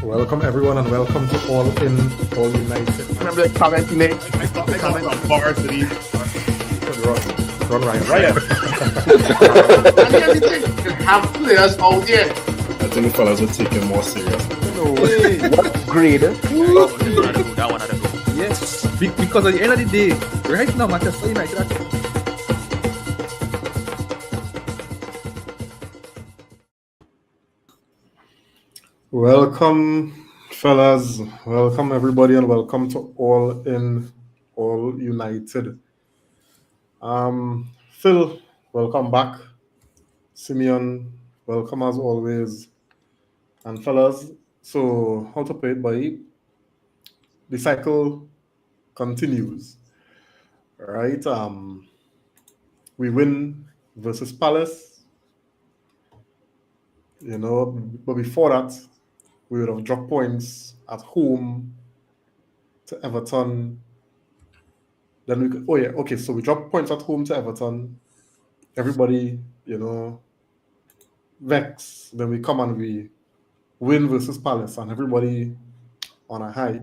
Welcome everyone and welcome to All In, All United. And I'm like commenting it. I thought on varsity. Run Ryan. Ryan. And here's the thing, you have players out there. I think the fellas will take it more serious. No way. What grade? That one had to go. Yes, because at the end of the day, right now, Manchester United are Welcome, fellas. Welcome, everybody, and welcome to All In, All United. Phil, welcome back. Simeon, welcome as always. And fellas, so how to play it, boy? The cycle continues. All right. We win versus Palace. But before that, we would have dropped points at home to Everton. Then we could, so we dropped points at home to Everton. Everybody, vex. Then we come and we win versus Palace, and everybody on a high.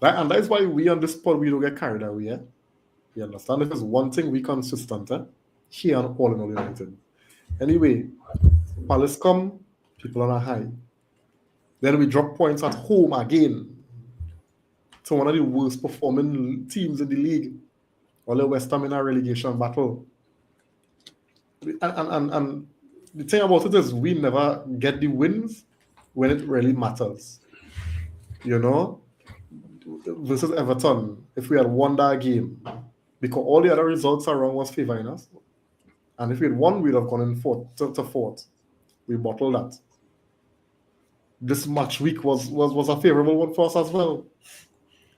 Right? And that's why we on this pod, we don't get carried away. Yeah? You understand? If there's one thing we consistent, here on All in All United. Anyway, Palace come, people on a high. Then we drop points at home again to one of the worst performing teams in the league. All the West Ham in a relegation battle. And the thing about it is we never get the wins when it really matters. Versus Everton, if we had won that game, because all the other results around was favoring us. And if we had won, we'd have gone in fourth. We bottled that. This match week was a favorable one for us as well.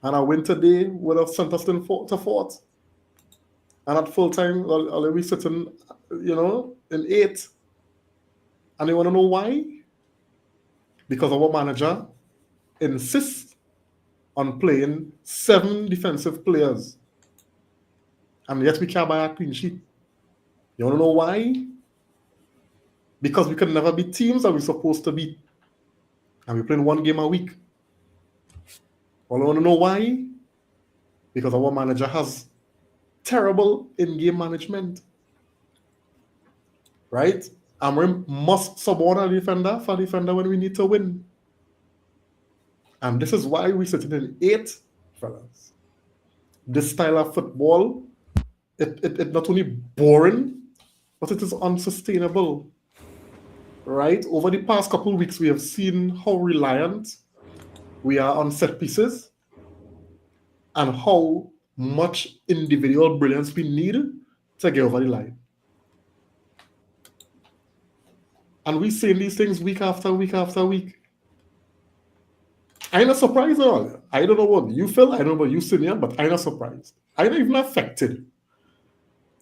And a win today would have sent us to fourth. And at full time, we sitting, in 8th. And you want to know why? Because our manager insists on playing 7 defensive players. And yet we can't buy a clean sheet. You want to know why? Because we can never beat teams that we're supposed to beat. And we're playing 1 game a week. Well, I want to know why? Because our manager has terrible in-game management. Right? Amorim must subordinate a defender for defender when we need to win. And this is why we're sitting in 8th, fellas. This style of football, it not only boring, but it is unsustainable. Right? Over the past couple of weeks, we have seen how reliant we are on set pieces and how much individual brilliance we need to get over the line. And we're saying these things week after week after week. I'm not surprised at all. I don't know what you feel. I don't know about you, Simeon, but I'm not surprised. I'm not even affected.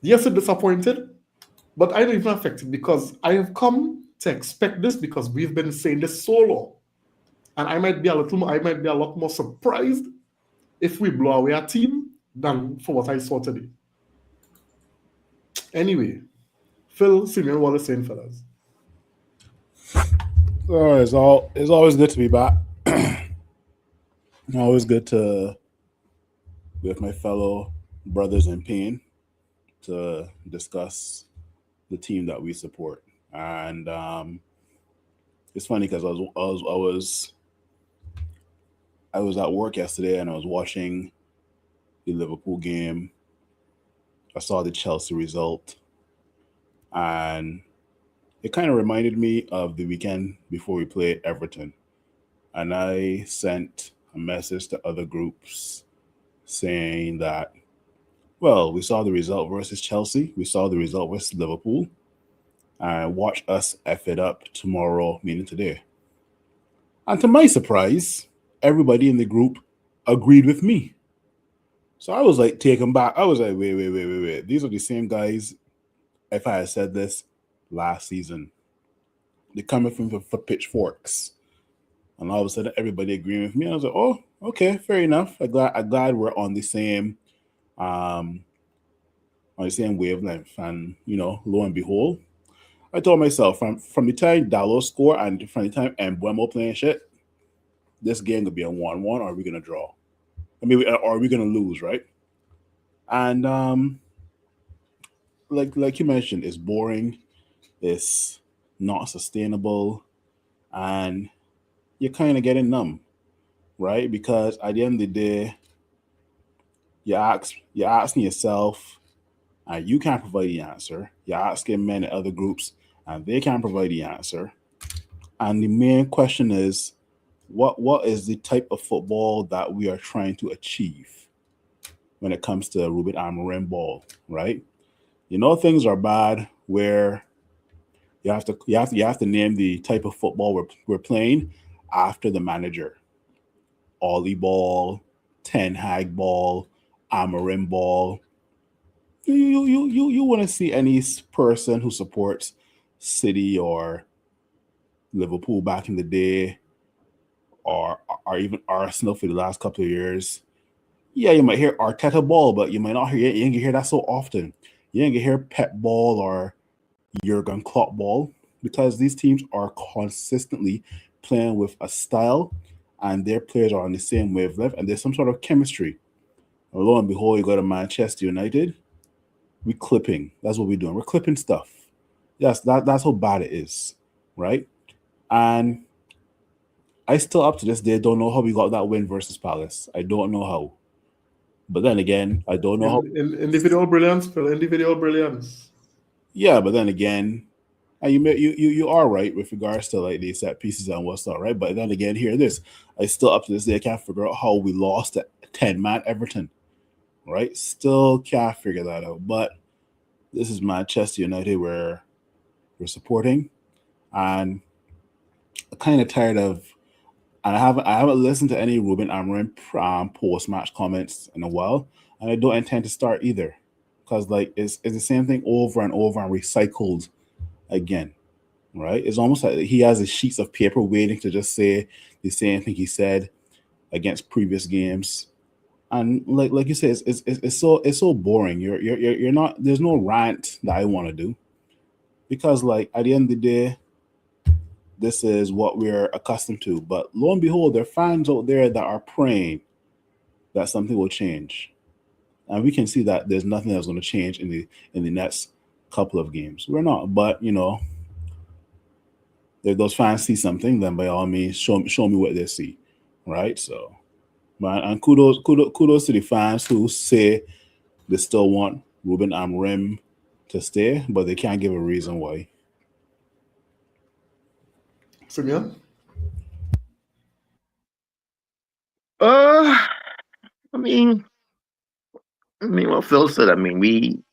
Yes, I'm disappointed, but I'm not even affected because I have come to expect this because we've been saying this so long. And I might be a lot more surprised if we blow away our team than for what I saw today. Anyway, Phil, Simeon, what are you saying, fellas? So it's always good to be back. Always good to be with my fellow brothers in pain to discuss the team that we support. And it's funny because I was at work yesterday and I was watching the Liverpool game. I saw the Chelsea result, and it kind of reminded me of the weekend before we played Everton. And I sent a message to other groups saying that, well, we saw the result versus Chelsea. We saw the result versus Liverpool. And watch us F it up tomorrow, meaning today. And to my surprise, everybody in the group agreed with me. So I was like taken back. I was like, wait. These are the same guys if I had said this last season. They're coming from for pitchforks. And all of a sudden, everybody agreeing with me. I was like, oh, okay, fair enough. I'm glad we're on the same wavelength. And, lo and behold, I told myself from the time Dalot scored and from the time Mbeumo playing shit, this game could be a 1-1, or are we going to draw? I mean, or are we going to lose, right? And like you mentioned, it's boring, it's not sustainable, and you're kind of getting numb, right? Because at the end of the day, you're asking yourself, and you can't provide the answer. You're asking men in other groups, and they can't provide the answer. And the main question is, what is the type of football that we are trying to achieve when it comes to Ruben Amorim ball, right? You know, things are bad where you have to name the type of football we're playing after the manager. Ollie ball, Ten Hag ball, Amorim ball. You wouldn't see any person who supports City or Liverpool back in the day, or even Arsenal for the last couple of years. Yeah, you might hear Arteta ball, but you might not hear you ain't gonna hear that so often. You ain't gonna hear Pep ball or Jurgen Klopp ball, because these teams are consistently playing with a style, and their players are on the same wavelength, and there's some sort of chemistry. And lo and behold, you go to Manchester United, we clipping. That's what we're doing. We're clipping stuff. Yes, that's how bad it is, right? And I still, up to this day, don't know how we got that win versus Palace. I don't know how. But then again, I don't know how. Individual brilliance, Phil. Individual brilliance. Yeah, but then again, and you are right with regards to like the set pieces and what's not, right? But then again, here it is. I still, up to this day, I can't figure out how we lost to 10-man Everton, right? Still can't figure that out. But this is Manchester United where we're supporting, and I'm kind of tired of. And I haven't listened to any Ruben Amorim post-match comments in a while, and I don't intend to start either, because like it's the same thing over and over and recycled again, right? It's almost like he has his sheets of paper waiting to just say the same thing he said against previous games, and like you said, it's so boring. You're not. There's no rant that I want to do, because like at the end of the day, this is what we're accustomed to. But lo and behold, there are fans out there that are praying that something will change. And we can see that there's nothing that's going to change in the next couple of games. We're not. But, you know, if those fans see something, then by all means, show me what they see. Right? So, and kudos to the fans who say they still want Ruben Amorim to stay, but they can't give a reason why. Simeon? I mean, what Phil said. I mean,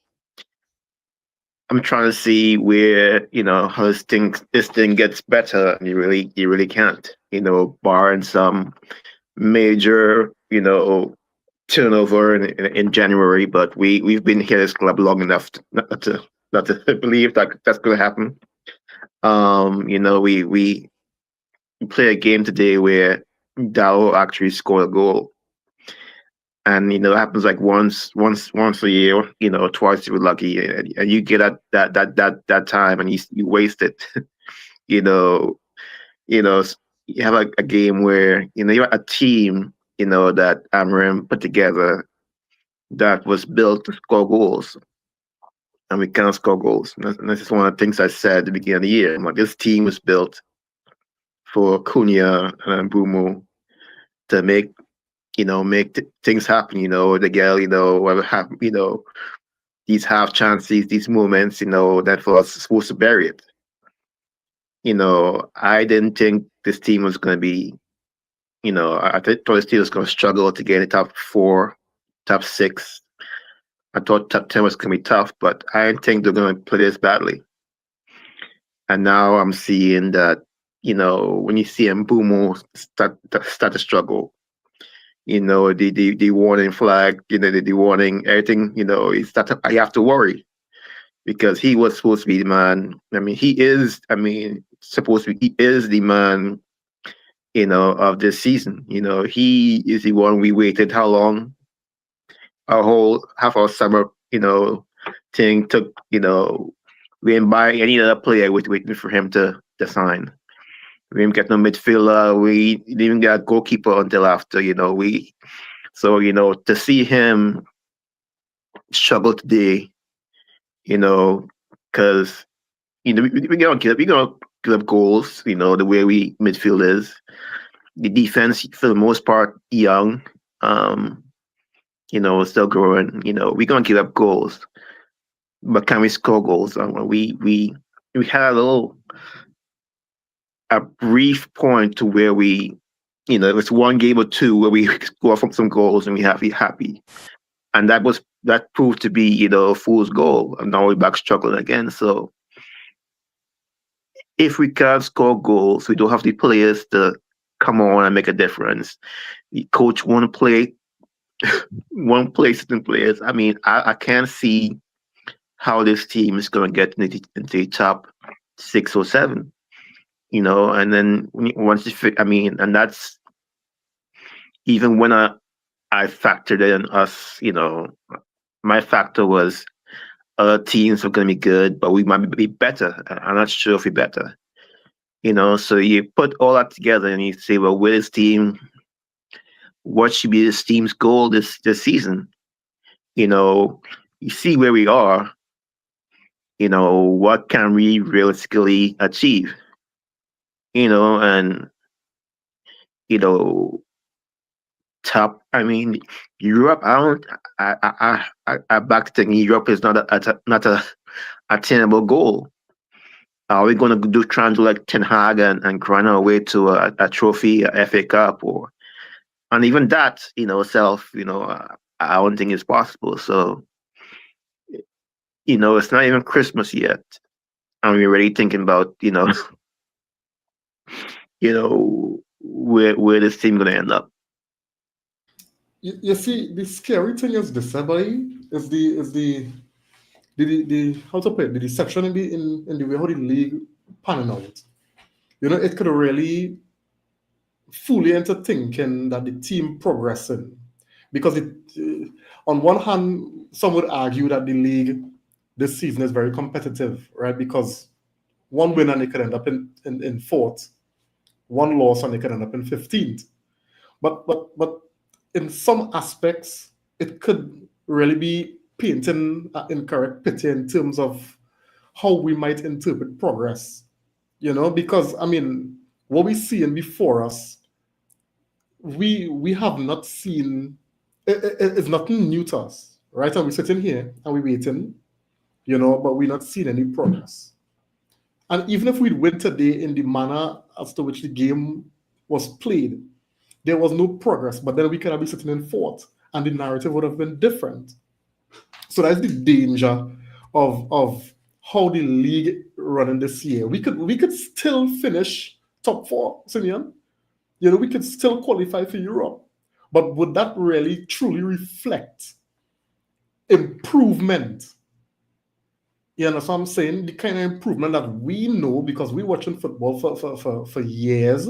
I'm trying to see where how this thing gets better, and you really can't. Barring some major turnover in January, but we've been here this club long enough not to believe that that's going to happen. We play a game today where Dalot actually scored a goal, and it happens like once a year, twice you're lucky, and you get that time and you waste it. You have a game where you have a team that Amorim put together that was built to score goals, and we can't score goals. And this is one of the things I said at the beginning of the year. Like, this team was built for Cunha and Mbeumo to make things happen. The girl, whatever happen, these half chances, these moments, that was supposed to bury it. I didn't think this team was going to be, I thought this team was going to struggle to get in the top 4, top 6. I thought top 10 was going to be tough, but I didn't think they're going to play this badly. And now I'm seeing that, when you see Mbeumo start to struggle, the warning flag, the warning, everything, I have to worry, because he was supposed to be the man. I mean, he is the man, of this season. He is the one we waited how long? Our whole half our summer, thing took, we didn't buy any other player waiting for him to sign. We didn't get no midfielder. We didn't even get a goalkeeper until after, to see him struggle today, because we're gonna give up goals, the way we midfield is. The defense, for the most part, young, still growing. We're gonna give up goals, but can we score goals? We had a brief point to where we, it was one game or two where we score from some goals and we have to be happy, and that proved to be a fool's goal, and now we're back struggling again. So if we can't score goals, we don't have the players to come on and make a difference. The coach won't play certain players. I mean, I can't see how this team is going to get into the top 6 or 7. And then once and that's even when I factored in us. My factor was other teams are going to be good, but we might be better. I'm not sure if we're better. So you put all that together and you say, well, with this team, what should be this team's goal this season? You see where we are. What can we realistically achieve? And top. I mean, Europe. I back to thinking Europe is not a attainable goal. Are we going to try and do like Ten Hag and grind our way to a trophy, a FA Cup, and even that, I don't think it's possible. So, it's not even Christmas yet, and we're already thinking about, where this team going to end up. You see, the scary thing is December is the how to put it, the deception in the way how the league panning out. It could really fool you into thinking that the team progressing, because on one hand, some would argue that the league this season is very competitive, right? Because one win and they could end up in fourth, one loss and they could end up in 15th. But in some aspects, it could really be painting an incorrect picture in terms of how we might interpret progress. Because what we're seeing before us, we have not seen. It's nothing new to us, right? And we're sitting here and we're waiting, but we're not seeing any progress. And even if we'd win today in the manner as to which the game was played, there was no progress. But then we could have been sitting in fourth, and the narrative would have been different. So that's the danger of how the league running this year. We could still finish top 4, Simeon. We could still qualify for Europe. But would that really truly reflect improvement? You know what I'm saying? The kind of improvement that we know, because we're watching football for years.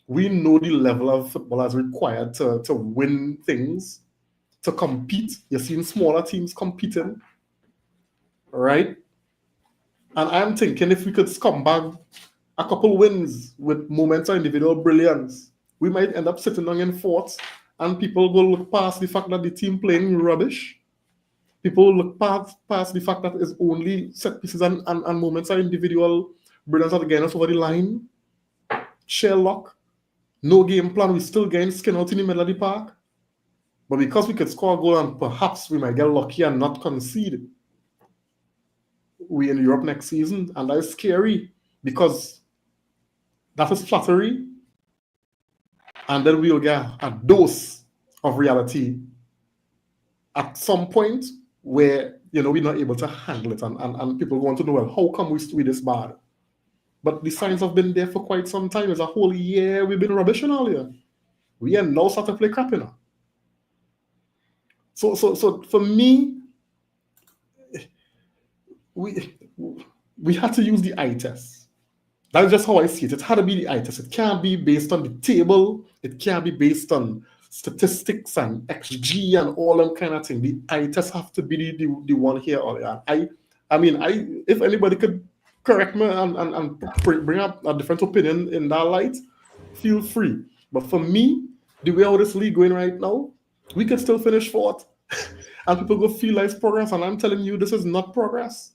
We know the level of football as required to win things, to compete. You're seeing smaller teams competing, right? And I'm thinking if we could come back a couple wins with moments of individual brilliance, we might end up sitting down in fourth, and people will look past the fact that the team playing rubbish. People look past the fact that it's only set pieces and moments of individual brilliance that getting us over the line. Sherlock, no game plan, we still getting skin out in the middle of the park. But because we could score a goal and perhaps we might get lucky and not concede, we in Europe next season, and that is scary because that is flattery, and then we'll get a dose of reality at some point where we're not able to handle it, and people want to know, well, how come we this bad? But the signs have been there for quite some time. It's a whole year we've been rubbishing all year. We are now starting to play crap, So for me, we had to use the eye test. That's just how I see it. It had to be the eye test. It can't be based on the table. It can't be based on statistics and XG and all them kind of thing. The eye test have to be the one here or there. If anybody could correct me and bring up a different opinion in that light, feel free. But for me, the way how this league going right now, we can still finish fourth. And people go feel like it's progress. And I'm telling you, this is not progress.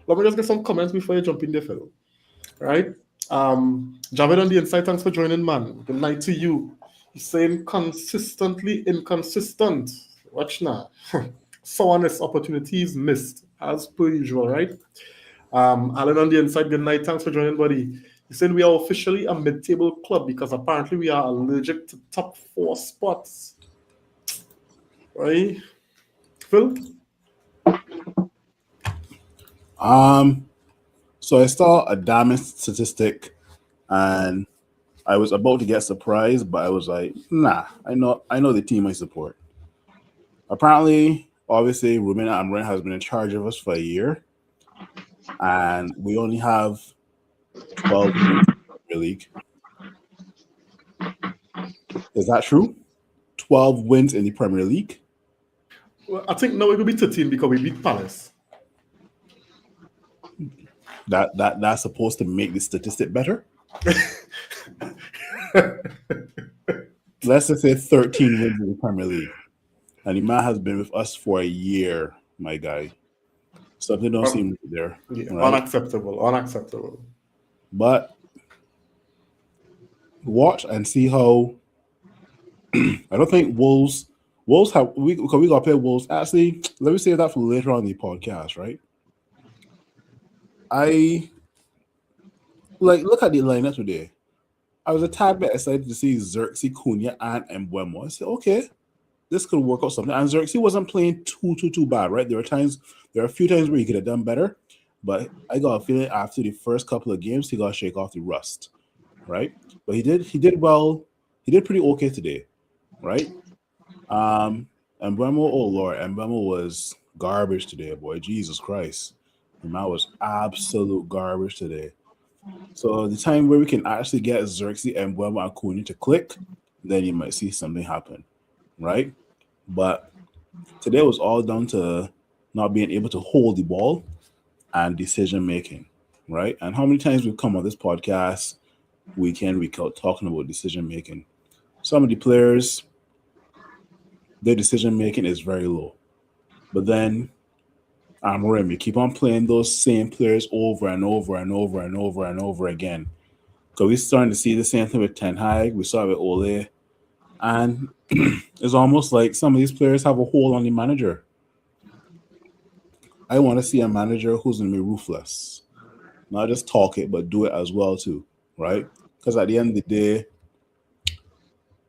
Let me just get some comments before you jump in there, fellow. Right? Javed on the inside, thanks for joining, man. Good night to you. He's saying consistently inconsistent. Watch now. Sourness opportunities missed, as per usual, right? Alan on the inside, good night. Thanks for joining, buddy. He said we are officially a mid-table club because apparently we are allergic to top 4 spots. Right? Phil? So I saw a damning statistic, and I was about to get surprised, but I was like, nah, I know the team I support. Apparently, obviously, Ruben Amorim has been in charge of us for a year, and we only have 12 wins in the Premier League. Is that true? 12 wins in the Premier League? Well, I think now it will be 13 because we beat Palace. That's supposed to make the statistic better? Let's just say 13 wins in the Premier League. And the man has been with us for a year, my guy. Something don't seem right there. Yeah, right? Unacceptable. But watch and see how. I don't think Wolves have we got to play Wolves. Actually, let me say that for later on in the podcast, right? I look at the lineup today. I was a tad bit excited to see Xerxes, Cunha, and Mbeumo. I said, okay, this could work out something. And Xerxes wasn't playing too bad, right? There are a few times where he could have done better, but I got a feeling after the first couple of games, he got to shake off the rust, right? But he did well. He did pretty okay today, right? Mbeumo, oh Lord, Mbeumo was garbage today, boy. Jesus Christ. The man was absolute garbage today. So the time where we can actually get Xerxes and Mbeumo and Cunha to click, then you might see something happen, right? But today was all down to not being able to hold the ball and decision making, right? And how many times we've come on this podcast week in, week out talking about decision making. Some of the players, their decision making is very low. But then Amorim, you keep on playing those same players over and over and over and over and over again. Because we're starting to see the same thing with Ten Hag. We saw it with Ole. And it's almost like some of these players have a hold on the manager. I want to see a manager who's going to be ruthless. Not just talk it, but do it as well too, right? Because at the end of the day,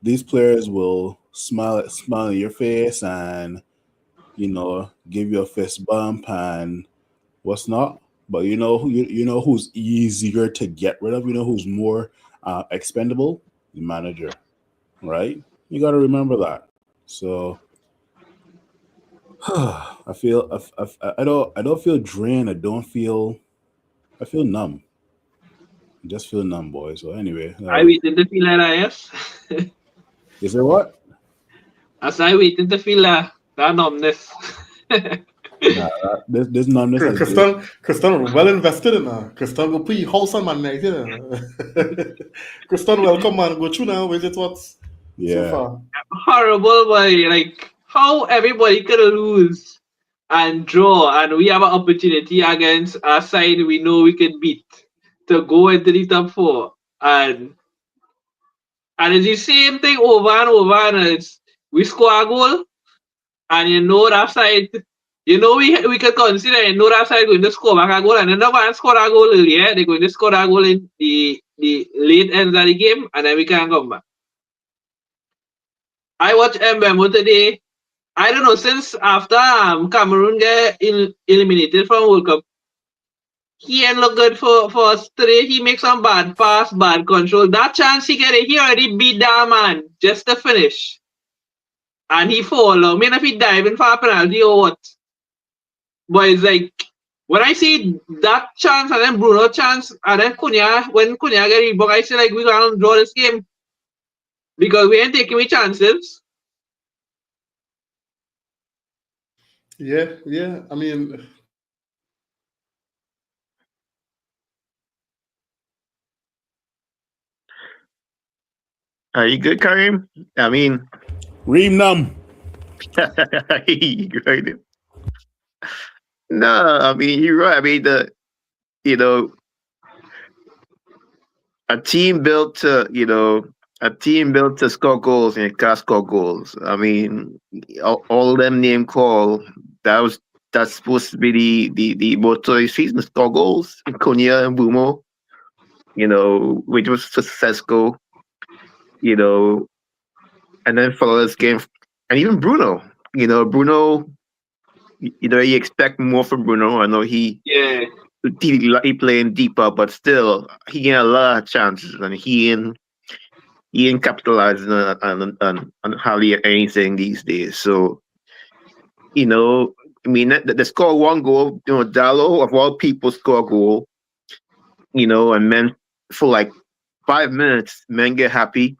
these players will smile in your face and, give you a fist bump and what's not. But you know who's easier to get rid of? You know who's more expendable? The manager, right? You got to remember that. So I don't feel drained. I feel numb. I just feel numb, boy. So anyway, I waited to feel that, yes. Is there what? As I waited to feel that numbness. There's numbness. Kristan well invested in that. Kristan go put your house on my neck. Kristan, welcome, man. Go through now. Where's it what's so far? Horrible, boy. Like, how everybody could lose and draw, and we have an opportunity against a side we know we can beat to go into the top 4. And it's the same thing over and over, and we score a goal, and that side, we could consider, that side going to score back a goal, and they're not going to score a goal earlier. They're going to score a goal in the late ends of the game, and then we can come back. I watched Mbeumo today. I don't know, since after Cameroon get eliminated from World Cup, he ain't look good for us today. He makes some bad pass, bad control. That chance he get it, he already beat that man just to finish. And he fall. I mean, if he dive in for a penalty or what. But it's like, when I see that chance and then Bruno chance, and then when Cunha get rebound, I say like, we're going to draw this game. Because we ain't taking any chances. Yeah. I mean, Are you good, Karim? I mean, Ream Num. right. No, I mean you're right. I mean you know a team built to score goals and it can't score goals. I mean, all them name call that's supposed to be the motto of the season: score goals. Cunha and Bumo, which was successful. You know, and then follow this game, and even Bruno. Bruno. You expect more from Bruno. I know Yeah. he playing deeper, but still he get a lot of chances, and he ain't capitalizing on hardly anything these days. So I mean, they score one goal. Dallo of all people score a goal. And men for like 5 minutes, men get happy.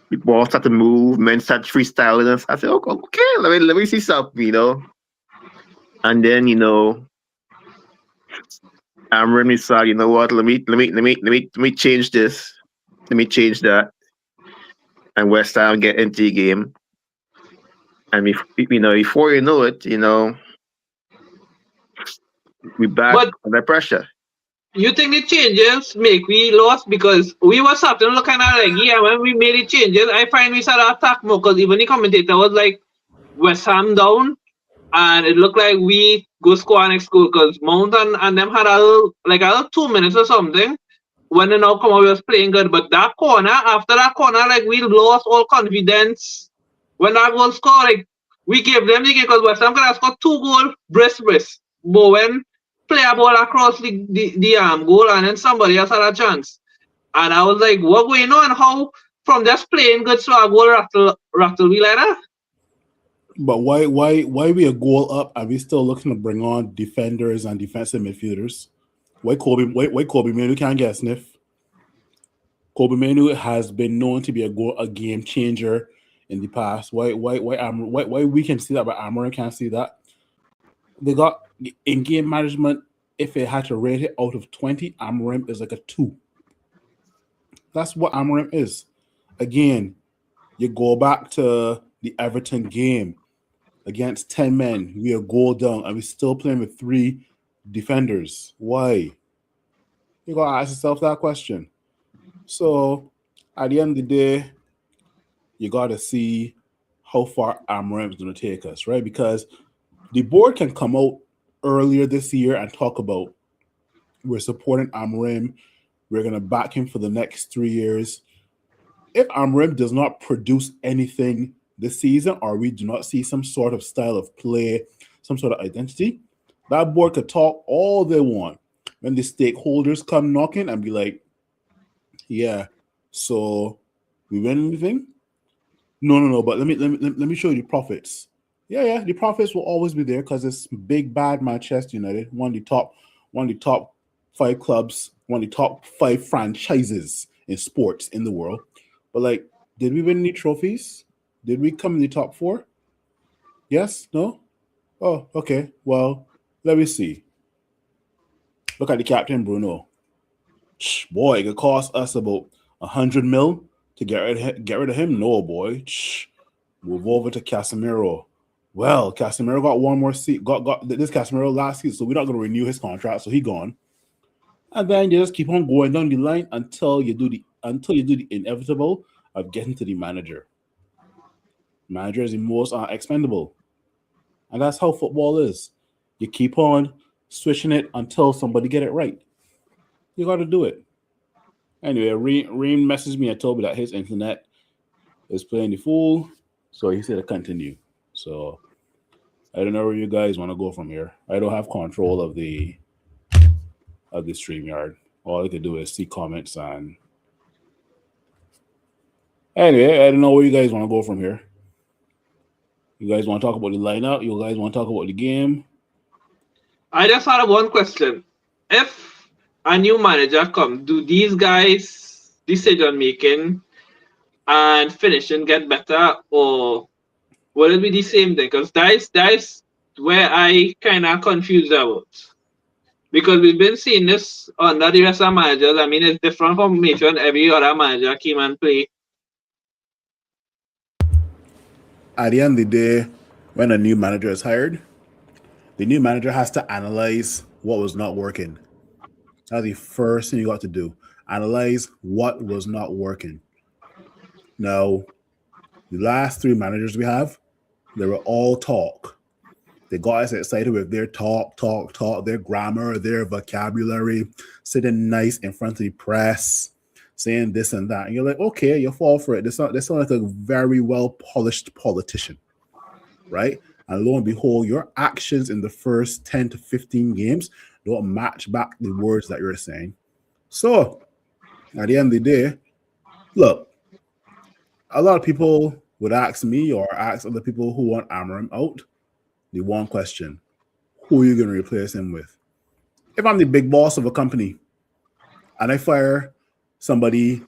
The ball start to move. Men start freestyling. And I said, okay, let me see something. And then I'm really sorry. You know what? Let me change this. Let me change that. And West Ham get into the game. And before you know it, we back But under pressure. you think the changes make we lost because we were starting to look kind of like, yeah, when we made the changes, I find we started to attack more because even the commentator was like, West Ham down, and it looked like we go score next goal because Mount and them had a little 2 minutes or something when they now come out, we was playing good. But after that corner, like we lost all confidence when that goal scored. Like we gave them the game because West Ham could have scored 2 goals, brisk. But when play a ball across the goal and then somebody else had a chance. And I was like, what going on? How from just playing good to a goal rattle we like that? But why we a goal up and we still looking to bring on defenders and defensive midfielders? Why Kobe Manu can't get a sniff? Kobe Manu has been known to be a game changer in the past. Why we can see that but Amarin can't see that? They got in game management. If it had to rate it out of 20, Amarim is like a 2. That's what Amarim is. Again, you go back to the Everton game against 10 men. We are goal down and we're still playing with 3 defenders. Why? You got to ask yourself that question. So, at the end of the day, you got to see how far Amarim is going to take us, right? Because the board can come out earlier this year and talk about we're supporting Amarim. We're going to back him for the next 3 years. If Amarim does not produce anything this season, or we do not see some sort of style of play, some sort of identity, that board could talk all they want. When the stakeholders come knocking and be like, yeah, so we win anything? No, but let me show you the profits. Yeah, the profits will always be there because it's big bad Manchester United, one of the top 5 clubs, one of the top 5 franchises in sports in the world. But like, did we win any trophies? Did we come in the top 4? Yes? No? Oh, okay. Well, let me see. Look at the captain, Bruno. Boy, it could cost us about 100 mil to get rid of him. No, boy. Move over to Casemiro. Well, Casemiro got one more seat. Got this Casemiro last season, so we're not going to renew his contract, so he gone. And then you just keep on going down the line until you do the inevitable of getting to the manager. Manager is the most expendable, and that's how football is. You keep on switching it until somebody get it right. You got to do it. Anyway, Reem messaged me and told me that his internet is playing the fool, so he said to continue. So I don't know where you guys want to go from here. I don't have control of the StreamYard. All I can do is see comments and anyway, I don't know where you guys want to go from here. You guys want to talk about the lineup? You guys want to talk about the game? I just had one question. If a new manager comes, do these guys' decision making and finishing get better, or will it be the same thing? Because that's where I kind of confused about. Because we've been seeing this under the rest of managers. I mean, it's different formation every other manager came and play. at the end of the day, when a new manager is hired, the new manager has to analyze what was not working. That's the first thing you got to do. Analyze what was not working. Now, the last 3 managers we have, they were all talk. They got us excited with their talk, their grammar, their vocabulary, sitting nice in front of the press, saying this and that. And you're like, okay, you fall for it. They sound like a very well-polished politician, right? And lo and behold, your actions in the first 10 to 15 games don't match back the words that you're saying. So, at the end of the day, look, a lot of people would ask me or ask other people who want Amorim out the one question: who are you going to replace him with? If I'm the big boss of a company and I fire somebody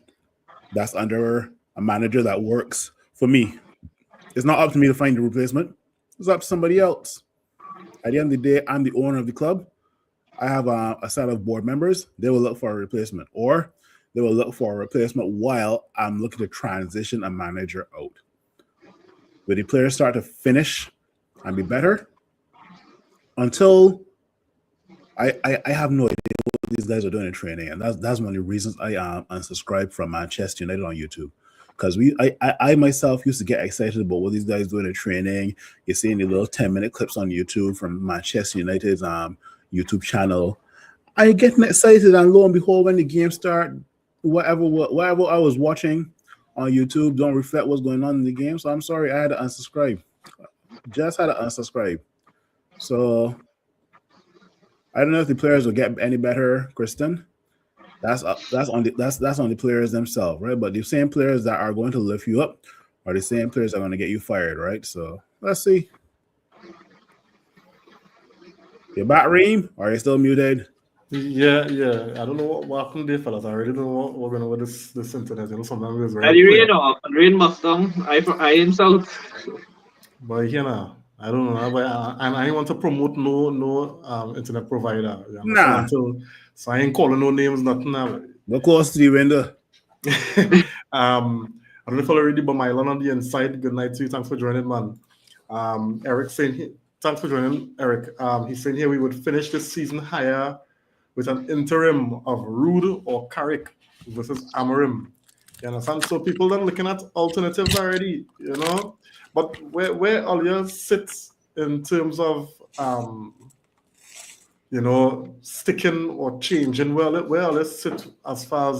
that's under a manager that works for me, it's not up to me to find a replacement. It's up to somebody else. At the end of the day, I'm the owner of the club. I have a set of board members. They will look for a replacement, or they will look for a replacement while I'm looking to transition a manager out. Will the players start to finish and be better? Until I have no idea what these guys are doing in training, and that's one of the reasons I unsubscribed from Manchester United on YouTube. Because I myself used to get excited about what these guys doing in training. You're seeing the little 10-minute clips on YouTube from Manchester United's YouTube channel. I getting excited, and lo and behold, when the game start, whatever I was watching on YouTube don't reflect what's going on in the game. So I'm sorry, I had to unsubscribe. Just had to unsubscribe. So I don't know if the players will get any better, Kristen. That's on the players themselves, right? But the same players that are going to lift you up are the same players that are going to get you fired, right? So let's see. You back, Reem? Or are you still muted? Yeah. I don't know what happened there, fellas. I really don't know what's going on with this internet. You know, sometimes it's very And you clear. rain off, and rain Mustang, I in South. But you know, I don't know. But I want to promote no internet provider. Yeah, Nah. So I ain't calling no names, nothing now. Go close to the window. I don't know if I already but Mylan on the inside. Good night to you. Thanks for joining, man. Eric saying thanks for joining, Eric. He's saying here we would finish this season higher with an interim of Rude or Carrick versus Amorim. You understand? So people are looking at alternatives already, you know. But where Olya sits in terms of you know, sticking or changing, where Olya sit as far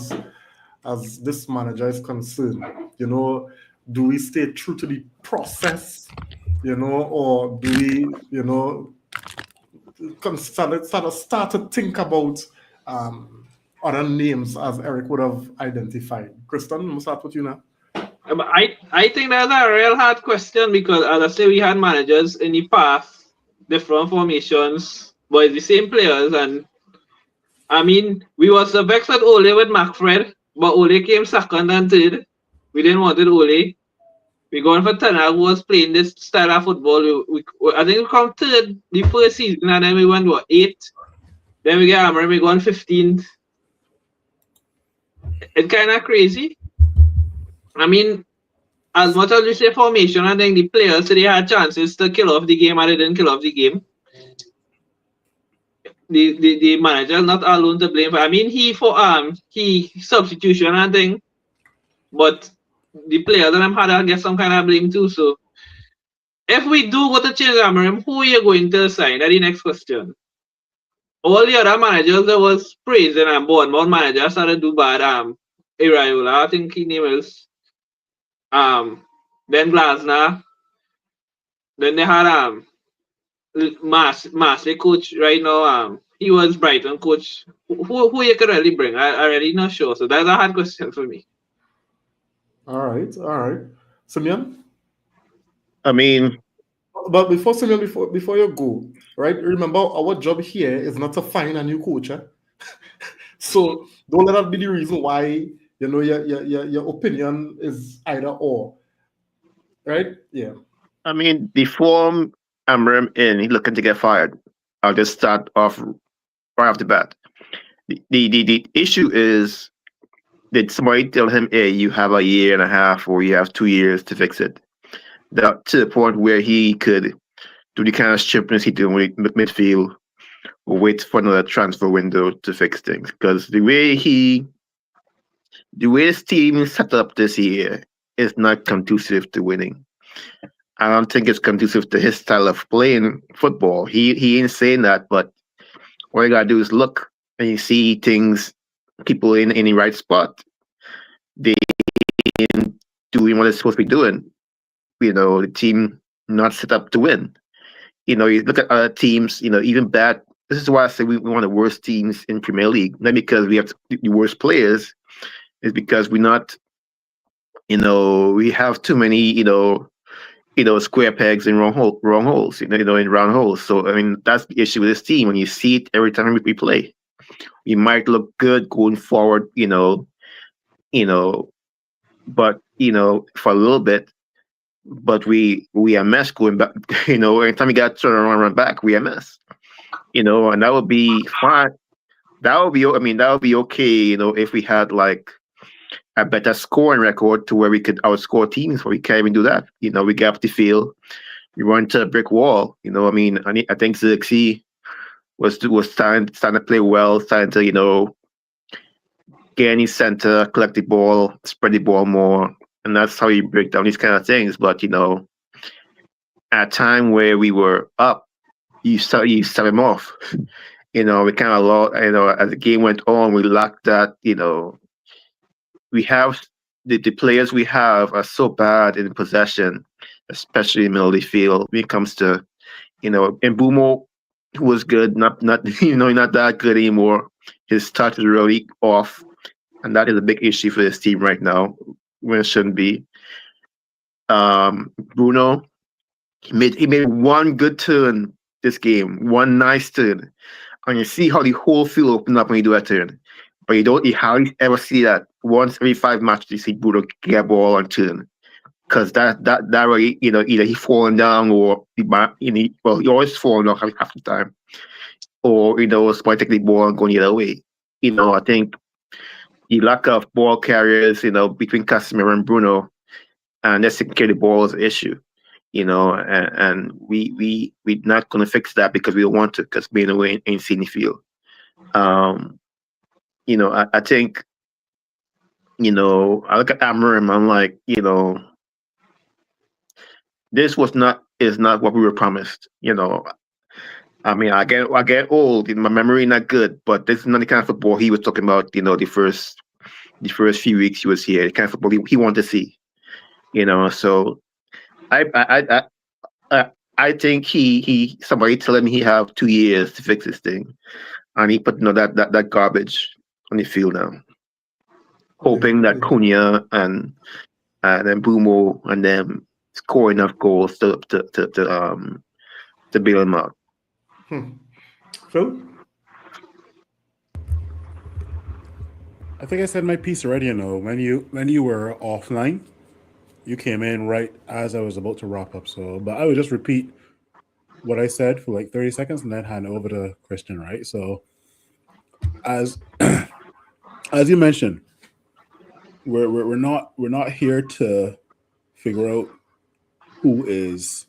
as this manager is concerned, you know, do we stay true to the process, you know, or do we, you know, start to think about other names as Eric would have identified? Kristen, I'm gonna start with you now. I think that's a real hard question because, as I say, we had managers in the past, different formations, but it's the same players. And I mean, we was vexed at Ole with McFred, but Ole came second and third. We didn't want it Ole. We going for Tanag, who was playing this style of football. I think we come third the first season, and then we went, what, 8th? Then we get Amorim, we go on 15th. It's kind of crazy. I mean, as much as we say formation, I think the players today had chances to kill off the game, and they didn't kill off the game. The manager not alone to blame. I mean, he substitution and thing, but the players and them had to get some kind of blame too. So, if we do go to change Amorim, who are you going to sign? That's the next question. All the other managers that was praising and Bournemouth manager started to do bad. Iraola, I think his name is. Then Glasner. Then they had Masley coach right now. He was Brighton coach. Who you can really bring? I really not sure. So that's a hard question for me. All right. Simeon? I mean, But before Simeon, before you go, right? Remember, our job here is not to find a new coach. Eh? So don't let that be the reason why, you know, your opinion is either or. Right? Yeah. I mean, the form Amorim in, he's looking to get fired. I'll just start off right off the bat. The issue is, did somebody tell him, hey, you have a year and a half or you have 2 years to fix it? that to the point where he could do the kind of stripping he did with midfield, or wait for another transfer window to fix things. Because the way his team is set up this year is not conducive to winning. I don't think it's conducive to his style of playing football. He ain't saying that, but all you gotta do is look and you see things, people in the right spot. They ain't doing what they're supposed to be doing. The team not set up to win. You look at other teams, even bad. This is why I say we're one of the worst teams in Premier League. Not because we have the worst players, it's because we're not, we have too many, square pegs in wrong holes, in round holes. So I mean, that's the issue with this team. When you see it every time we play, we might look good going forward, but for a little bit, but we are a mess going back. Anytime we got to turn around and run back, we are a mess. And that would be fine. That would be okay. If we had like a better scoring record to where we could outscore teams, but we can't even do that. We get off the field, we run to a brick wall. I think Xerxes was starting to play well, starting to get any center, collect the ball, spread the ball more, and that's how you break down these kind of things. But at a time where we were up, you start him off. We kind of lost. As the game went on, we lacked that. We have the players we have are so bad in possession, especially in the middle of the field. When it comes to, Mbumo, who was good, not not that good anymore. His touch is really off, and that is a big issue for this team right now, when it shouldn't be. Bruno, he made one good turn this game, one nice turn, and you see how the whole field opened up when you do that turn. But you hardly ever see that. Once every 5 matches, you see Bruno get a ball on turn, because that way, either he falling down or he always falling down half the time, or somebody take the ball and going the other way. I think the lack of ball carriers, between Casemiro and Bruno, and let's carry the ball is an issue. And we're not gonna fix that because we don't want to, because being away ain't seen the field. I think, I look at Amorim, I'm like, this is not what we were promised. I get old, my memory not good, but this is not the kind of football he was talking about, the first few weeks he was here, the kind of football he wanted to see. So I think somebody tell him he have 2 years to fix this thing, and he put that garbage on the field now, hoping that Cunha and then Bumo and them score enough goals to bail him out. Phil? I think I said my piece already. When you were offline, you came in right as I was about to wrap up. But I would just repeat what I said for like 30 seconds and then hand over to Christian. Right. So, as you mentioned, we're not here to figure out who is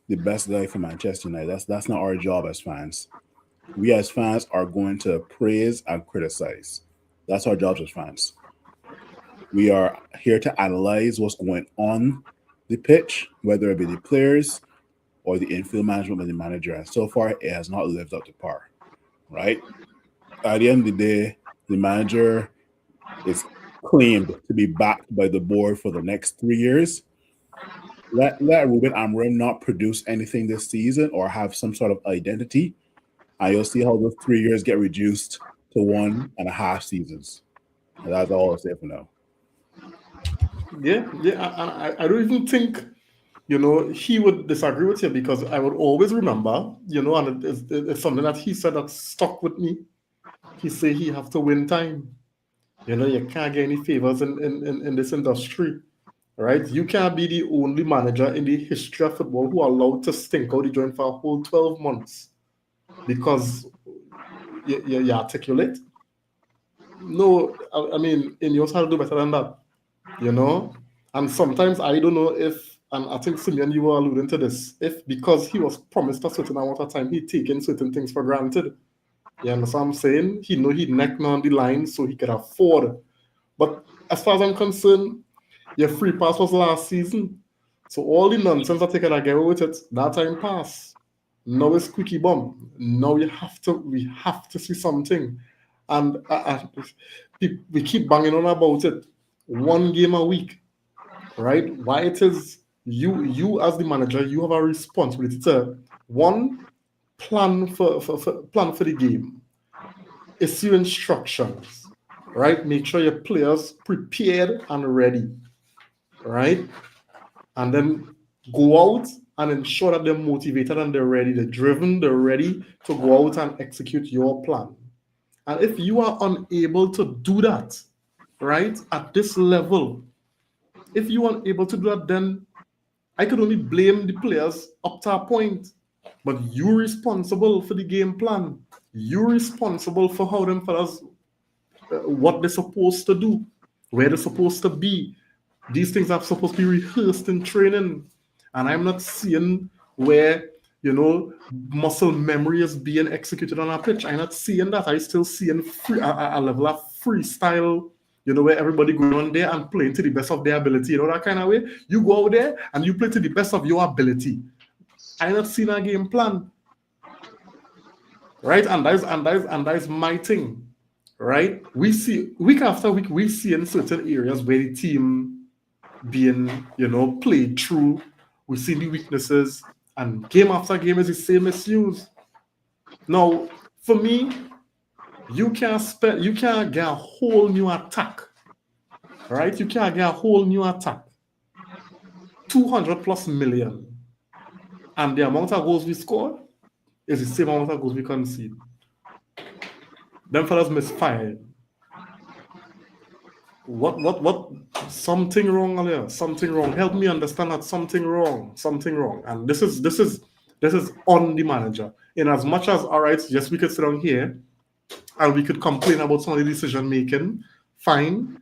the best guy for Manchester United. That's not our job as fans. We as fans are going to praise and criticize. That's our jobs as fans. We are here to analyze what's going on the pitch, whether it be the players or the infield management by the manager. And so far, it has not lived up to par. Right? At the end of the day, the manager is claimed to be backed by the board for the next 3 years. Let Ruben Amorim not produce anything this season or have some sort of identity, and you'll see how those 3 years get reduced to 1.5 seasons. And that's all I'll say for now. Yeah. I don't even think, he would disagree with you, because I would always remember, and it's something that he said that stuck with me. He said he have to win time. You can't get any favors in this industry, right? You can't be the only manager in the history of football who are allowed to stink out the joint for a whole 12 months because you articulate. No, I mean, in yours, how to do better than that, And sometimes I don't know if and I think Simeon, you were alluding to this, if because he was promised a certain amount of time, he'd taken certain things for granted. You understand what I'm saying? He know he'd neck on the line so he could afford. But as far as I'm concerned, your free pass was last season. So all the nonsense that they could get away with it, that time passed. Now it's squeaky bum. Now we have to see something. And we keep banging on about it. 1 game a week, right? Why it is you as the manager, you have a responsibility to plan for the game. Issue instructions, right? Make sure your players prepared and ready, right? And then go out and ensure that they're motivated and they're ready, they're driven, they're ready to go out and execute your plan. And if you are unable to do that, right, at this level, if you are unable to do that, then I could only blame the players up to a point. But you're responsible for the game plan. You're responsible for how them fellas, what they're supposed to do, where they're supposed to be. These things are supposed to be rehearsed in training. And I'm not seeing where, muscle memory is being executed on a pitch. I'm not seeing that. I still seeing a level of freestyle, where everybody going on there and playing to the best of their ability, that kind of way. You go out there and you play to the best of your ability. I'm not seeing a game plan. Right? And that's my thing. Right? We see week after week, we see in certain areas where the team being, played through. We see the weaknesses, and game after game is the same misuse. Now, for me, you can't get a whole new attack, right? You can't get a whole new attack. 200+ million, and the amount of goals we scored is the same amount of goals we concede. Them fellas misfired. What? Something wrong, Alia. Something wrong. Help me understand that something wrong. And this is on the manager. In as much as, all right, yes, we could sit down here and we could complain about some of the decision making. Fine.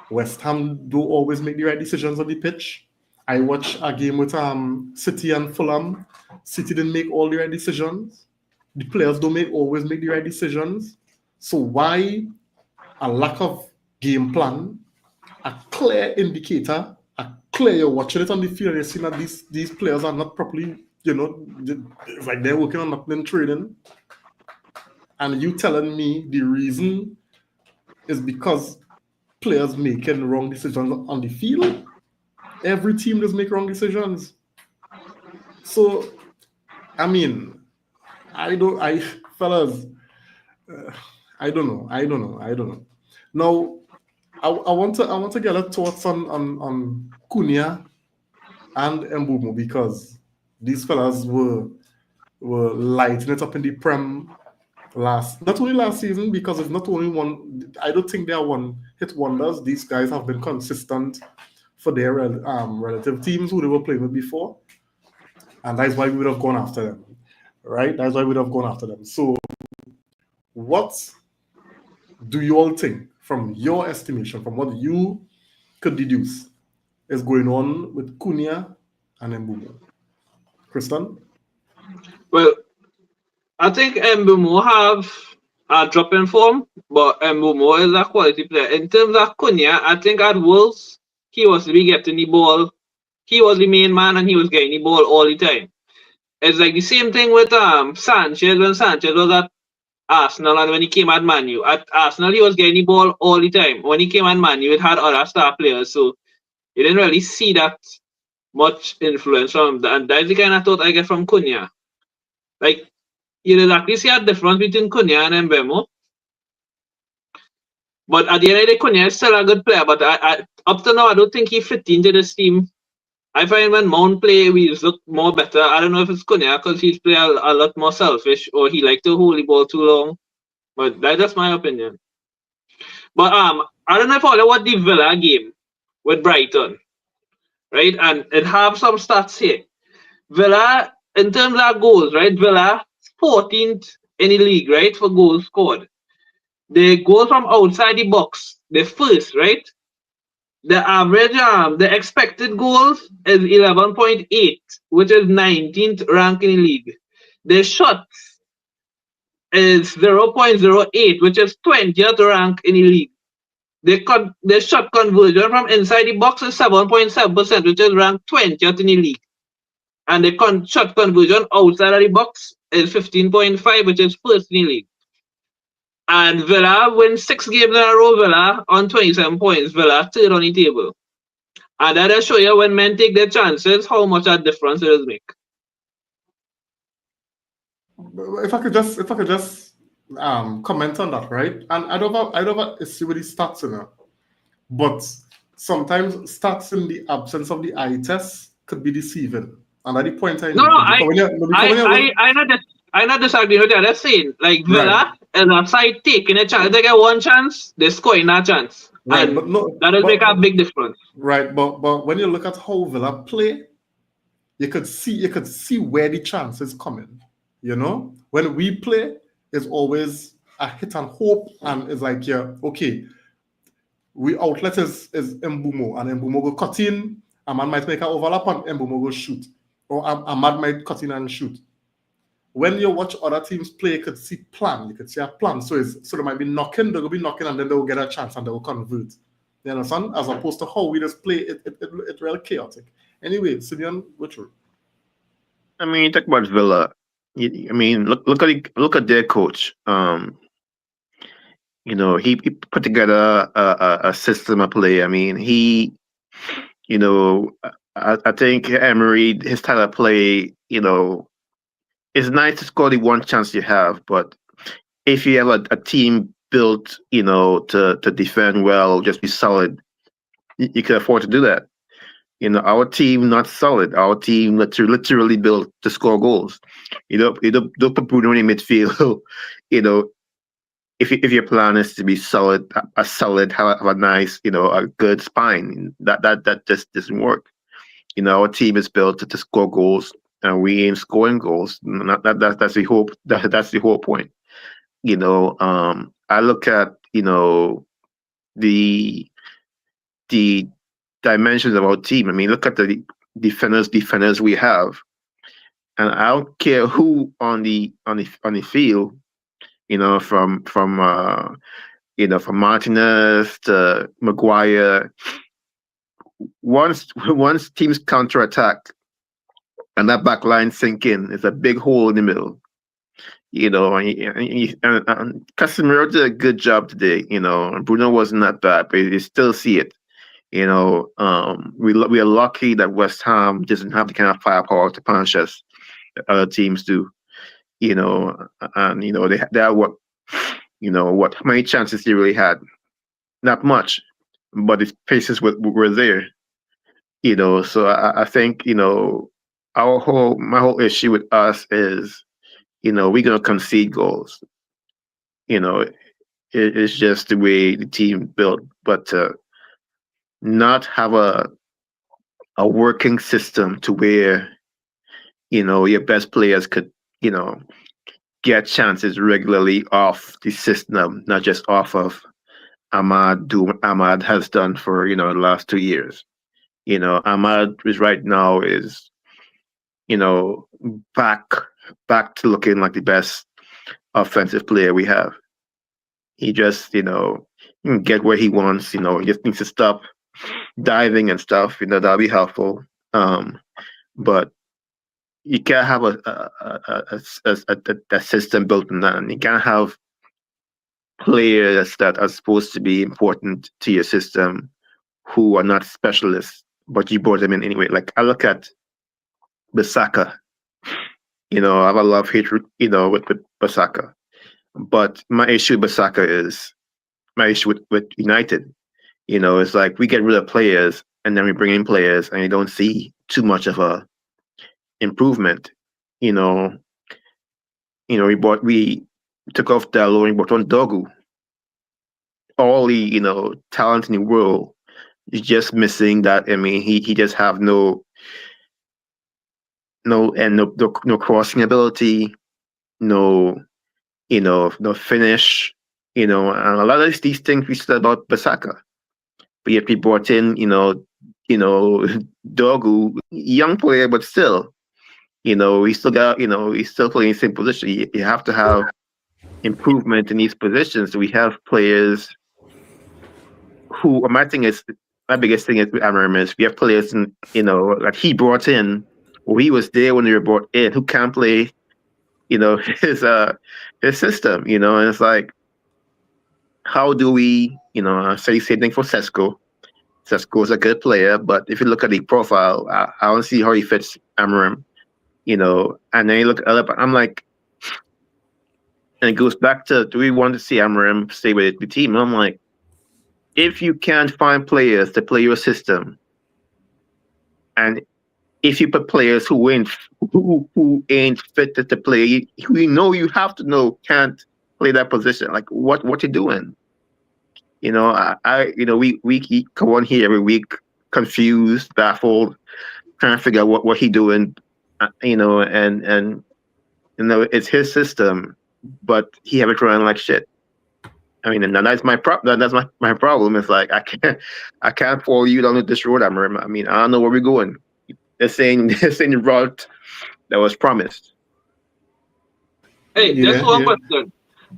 West Ham do always make the right decisions on the pitch. I watched a game with City and Fulham. City didn't make all the right decisions. The players don't always make the right decisions. So why a lack of game plan, a clear indicator, you're watching it on the field and you're seeing that these players are not properly, it's like they're working on nothing in training. And you telling me the reason is because players making wrong decisions on the field? Every team does make wrong decisions. So, I mean, I don't know. Now, I want to get your thoughts on Cunha and Mbeumo, because these fellas were lighting it up in the Prem not only last season, because it's not only one. I don't think they are one-hit wonders. These guys have been consistent for their relative teams who they were playing with before, and that's why we would have gone after them, right? That's why we would have gone after them. So, what do you all think, from your estimation, from what you could deduce, is going on with Cunha and Mbeumo? Kristen? Well, I think Mbeumo have a drop in form, but Mbeumo is a quality player. In terms of Cunha, I think at Wolves, he was to be getting the ball. He was the main man and he was getting the ball all the time. It's like the same thing with Sanchez, when Sanchez was at Arsenal and when he came at Man U. At Arsenal, he was getting the ball all the time. When he came at Man U, it had other star players, so you didn't really see that much influence from him. And that's the kind of thought I get from Cunha. Like, you didn't actually see a difference between Cunha and Mbeumo. But at the end of the day, Cunha is still a good player, but I up to now, I don't think he fit into this team. I find when Mount play, we look more better. I don't know if it's Cunha because he's playing a lot more selfish, or he likes to hold the ball too long. But that's just my opinion. But I don't know if I know what the Villa game with Brighton, right? And it have some stats here. Villa, in terms of goals, right? Villa 14th in the league, right, for goals scored. They go from outside the box. They're first, right? The average, the expected goals is 11.8, which is 19th rank in the league. The shots is 0.08, which is 20th rank in the league. The shot conversion from inside the box is 7.7%, which is ranked 20th in the league. And the shot conversion outside of the box is 15.5, which is first in the league. And Villa wins 6 games in a row, Villa on 27 points. Villa third on the table. And that'll show you when men take their chances, how much a difference it does make. If I could just comment on that, right? And I don't have an issue with the stats, but sometimes stats in the absence of the eye test could be deceiving. And at the point I I'm not disagreeing with you. I'm just saying, like Villa is a side taking a chance. They get one chance, they score in that chance. Right, and but no, that will make a big difference. Right, but when you look at how Villa play, you could see where the chance is coming. When we play, it's always a hit and hope, and it's like, yeah, okay, we outlet is Mbeumo, and Mbeumo go cut in, a man might make an overlap, and Mbeumo go shoot, or a man might cut in and shoot. When you watch other teams play, you could see plan. You could see a plan. So they might be knocking, they'll be knocking, and then they'll get a chance and they'll convert. You understand? As opposed to how we just play, it's really chaotic. Anyway, Simeon, go through. I mean, you talk about Villa. Look at their coach. He put together a system of play. I mean, I think Emery, his style of play, it's nice to score the one chance you have, but if you have a team built, to defend well, just be solid, you can afford to do that. Our team not solid. Our team literally built to score goals. Don't put Bruno in midfield. If your plan is to be solid, have a nice, a good spine, that just doesn't work. Our team is built to score goals. And we aim scoring goals. That's the hope. That's the whole point. I look at the dimensions of our team. I mean, look at the defenders we have, and I don't care who on the field. From Martinez to Maguire. Once teams counterattack, and that back line sink in, it's a big hole in the middle. And Casemiro did a good job today. And Bruno wasn't that bad, but you still see it. We are lucky that West Ham doesn't have the kind of firepower to punish us that other teams do. They are what how many chances they really had? Not much, but the paces were there. So I think my whole issue with us is, we're gonna concede goals. It's just the way the team built, but to not have a working system to where your best players could get chances regularly off the system, not just off of Ahmad has done for the last 2 years. Ahmad is right now is back to looking like the best offensive player we have. He just can get where he wants. He just needs to stop diving and stuff. That'll be helpful. But you can't have a system built on that. And you can't have players that are supposed to be important to your system who are not specialists, but you brought them in anyway. Like I look at Bissaka. I have a love-hate, with Bissaka. But my issue with Bissaka is my issue with United. It's like we get rid of players and then we bring in players and you don't see too much of a improvement. We took off Dalot and brought on Dogu. All the talent in the world is just missing that. I mean, he just have no crossing ability, no finish, and a lot of these things we said about Bissaka. but yet we brought in, Dogu, young player, but still, he still got, he's still playing the same position. You have to have improvement in these positions. We have players who, my biggest thing is with Amarim is we have players, that he brought in, or he was there when they were brought in, who can't play, his system, and it's like, how do we, I say the same thing for Sesko. Sesko is a good player, but if you look at the profile, I don't see how he fits Amarim, and then you look at it, I'm like, and it goes back to, do we want to see Amarim stay with the team? And I'm like, if you can't find players to play your system, and if you put players who ain't fit to play, who you have to know can't play that position, like what you doing? We come on here every week confused, baffled, trying to figure out what he doing, and it's his system, but he have it running like shit. I mean, and that's my that's my problem. It's like I can't follow you down this road, Amarim. I mean, I don't know where we're going. This ain't the route that was promised. Hey, just one question.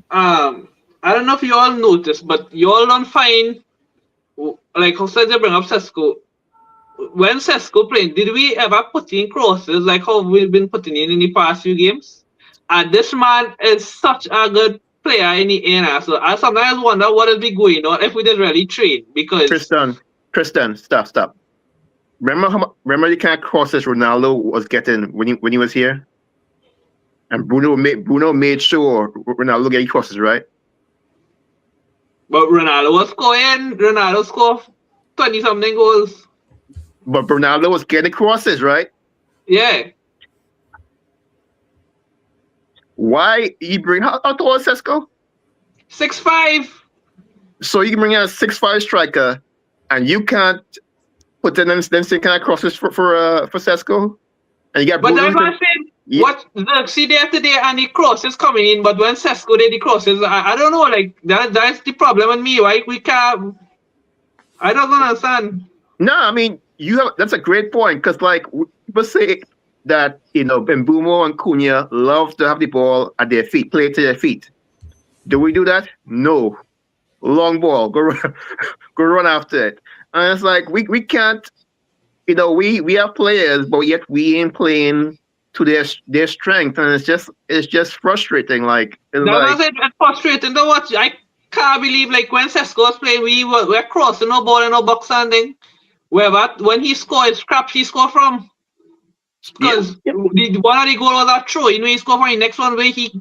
I don't know if you all noticed, but you all don't find, like how said they bring up Sesko. When Sesko playing, did we ever put in crosses like how we've been putting in the past few games? And this man is such a good player in the air. So I sometimes wonder what will be going on if we did really train, because Tristan, stop. Remember the kind of crosses Ronaldo was getting when he was here? And Bruno made sure Ronaldo get crosses, right? But Ronaldo scored 20-something goals. But Ronaldo was getting crosses, right? Yeah. Why you bring how tall is Sesko? 6'5". So you can bring out a 6'5" striker, and you can't put in them kind of crosses for Sesko, and you got. But that's what I'm saying. Yeah. What see there today, and the crosses coming in, but when Sesko did the crosses, I don't know. Like that's the problem with me. Right? We can't. I don't understand. No, I mean that's a great point, because like people say that Mbeumo and Cunha love to have the ball at their feet, play to their feet. Do we do that? No. Long ball, go run after it. And it's like we can't, we have players, but yet we ain't playing to their strength, and it's just frustrating. Like it's frustrating to watch. I can't believe like when Sesko was playing, we're crossing no ball in no box standing. When he scored, scrap he scored from. Because the one of the goal was a throw, he scored from the next one where he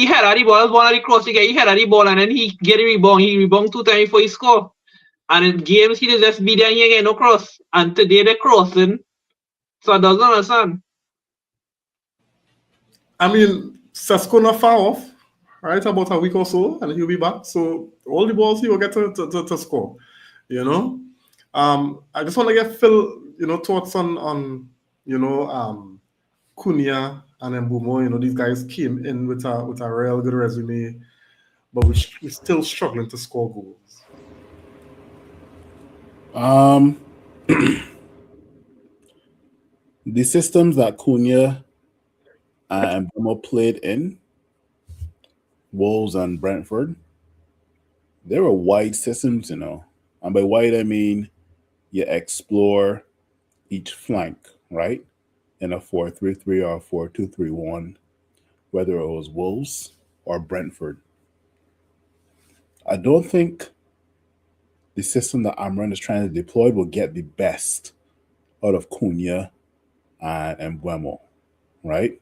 had the ball, one of the cross he had the ball, and then he get a rebound. He rebound 2 times before he score. And in games he just be there and he get no cross. And today they're crossing. So I don't understand. I mean, Sesko not far off, right? About a week or so, and he'll be back. So all the balls he will get to score. I just want to get Phil, thoughts on Cunha and Mbeumo. These guys came in with a real good resume, but we're still struggling to score goals. The systems that Cunha and Mbeumo played in, Wolves and Brentford, they were wide systems, And by wide, I mean you explore each flank, right? In a 4-3-3 or 4-2-3-1, whether it was Wolves or Brentford. I don't think the system that Amarim is trying to deploy will get the best out of Cunha and Mbeumo, right?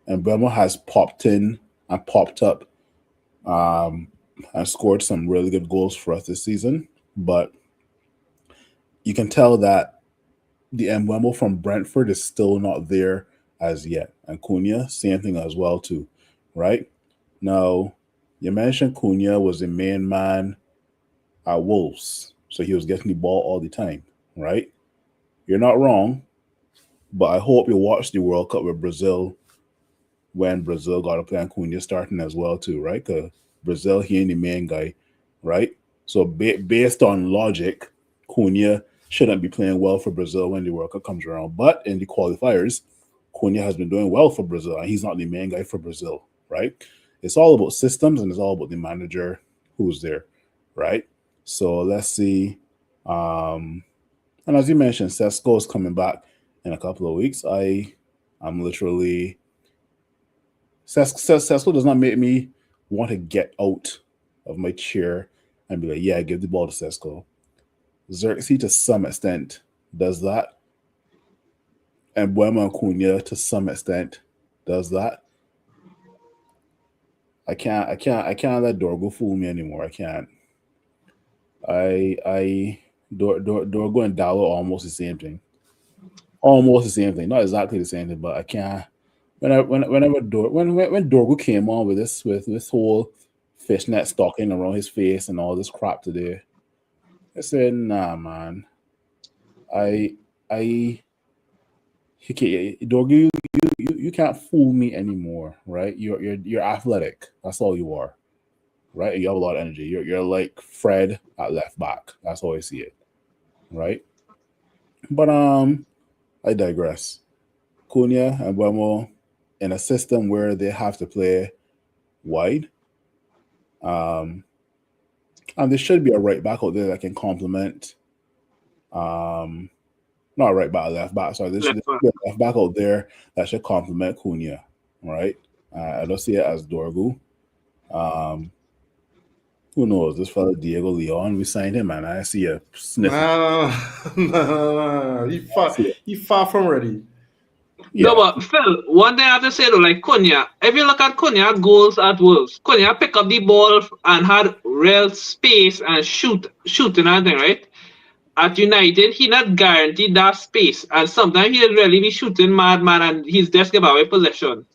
And Mbeumo has popped in and popped up and scored some really good goals for us this season, but you can tell that the Mbeumo from Brentford is still not there as yet. And Cunha, same thing as well too, right? Now, you mentioned Cunha was the main man at Wolves, so he was getting the ball all the time, right? You're not wrong, but I hope you watched the World Cup with Brazil when Brazil got to play and Cunha starting as well too, right? Because Brazil, he ain't the main guy, right? So based on logic, Cunha shouldn't be playing well for Brazil when the World Cup comes around. But in the qualifiers, Cunha has been doing well for Brazil, and he's not the main guy for Brazil, right? It's all about systems, and it's all about the manager who's there, right? So let's see. And as you mentioned, Sesko is coming back in a couple of weeks. I'm literally Sesko does not make me want to get out of my chair and be like, yeah, give the ball to Sesko. Xerxes to some extent does that. And Mbeumo and Cunha to some extent does that. I can't let Dorgo fool me anymore. I can't. Dorgo and Dalot are almost the same thing. Almost the same thing. Not exactly the same thing, but I can't. When Dorgo came on with this whole fishnet stocking around his face and all this crap today, I said, nah, man. Dorgo, you can't fool me anymore, right? You're athletic. That's all you are, right? And you have a lot of energy. You're like Fred at left back. That's how I see it, right? But I digress. Cunha and Mbeumo in a system where they have to play wide, and there should be a right back out there that can complement. Not right back, left back. Sorry, there should be a left back out there that should complement Cunha, right? I don't see it as Dorgo. Who knows? This fella Diego Leon, we signed him, man. I see a sniff. Nah. He far from ready. No, but Phil, one thing I have to say though, like Cunha, if you look at Cunha goals at Wolves, Cunha pick up the ball and had real space and shooting and everything, right? At United, he not guaranteed that space, and sometimes he'll really be shooting madman and he's just give away possession.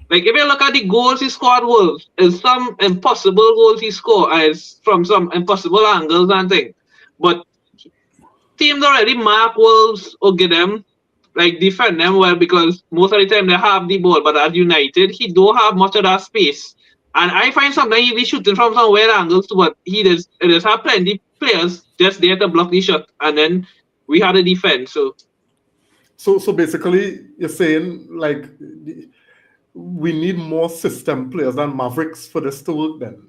Like if you look at the goals he scored Wolves, it's some impossible goals he scored, and it's from some impossible angles and things. But teams already mark Wolves or get them, like defend them well because most of the time they have the ball. But at United, he don't have much of that space, and I find sometimes he be shooting from some weird angles too. But he does have plenty players just there to block the shot, and then we had a defense. So basically, you're saying like we need more system players than Mavericks for this to work. Then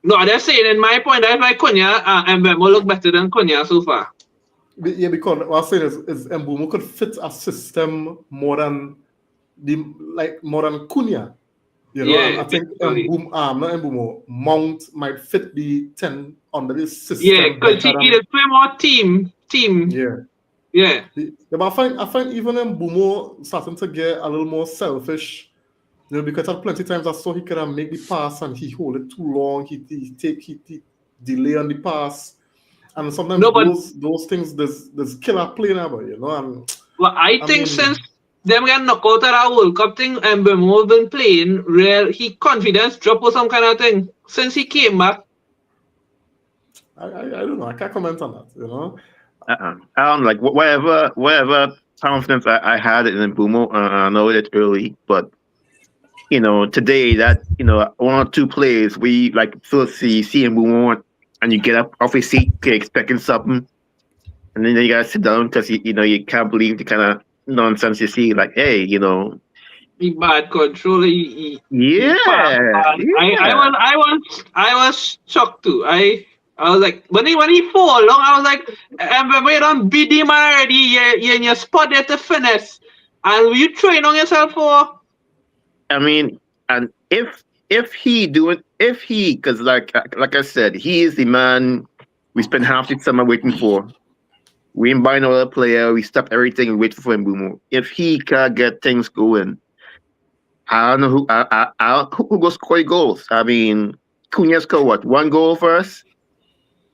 no, they're saying in my point, I like Cunha and Mbeumo look better than Cunha so far. Yeah, because what I'm saying is Mbeumo could fit a system more than Cunha. You know, Yeah, I think Mount might fit the 10 under this system. Yeah, because he did play more team. Yeah. But I find even Mbeumo starting to get a little more selfish. You know, because at plenty times I saw he could make the pass and he hold it too long. He delay on the pass. And sometimes those things there's killer play now, you know. And well, I think since them get knocked out at our World Cup thing and Mbeumo been playing real, he confidence drop or some kind of thing since he came back. I don't know. I can't comment on that, you know. I don't like whatever confidence I had in Mbeumo. I know it's early, but you know, today that one or two plays we like first see Mbeumo and you get up off your seat expecting something, and then you gotta sit down because you can't believe the kind of nonsense you see. Like, hey, He bad control. Yeah. I was shocked too. I was like, when he fall along, I was like, remember you don't beat him already. You're in your spot there to finish, and you train on yourself for. I mean, and because like I said, he is the man we spent half the summer waiting for. We ain't buying another player. We stopped everything and wait for Mbeumo. If he can't get things going, I don't know who goes score goals. I mean, Cunha scored what? 1 goal for us.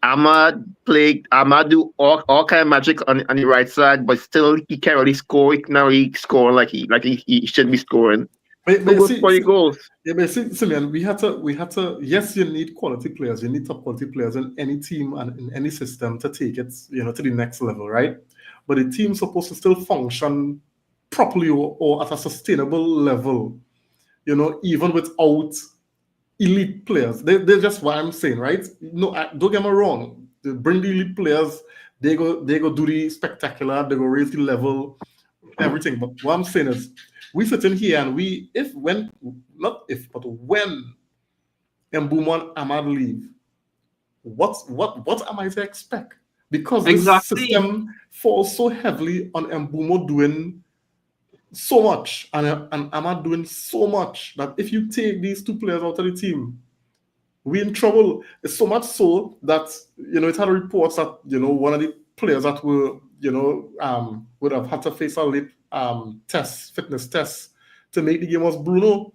Ahmad do all kind of magic on the right side, but still he can't really score. Now he scoring like he should be scoring. But see, 40 goals. Yeah, but see, Simeon, we had to. Yes, you need quality players. You need top quality players in any team and in any system to take it, to the next level, right? But the team's supposed to still function properly or at a sustainable level, even without elite players. They're just what I'm saying, right? No, don't get me wrong. bring the elite players. They go do the spectacular. They go raise the level, everything. But what I'm saying is, we sit in here and when Mbeumo and Ahmad leave, what am I to expect? Because this Exactly. system falls so heavily on Mbeumo doing so much and Ahmad doing so much that if you take these two players out of the team, we're in trouble. It's so much so that it had reports that one of the players that were would have had to face a late fitness test to make the game was Bruno,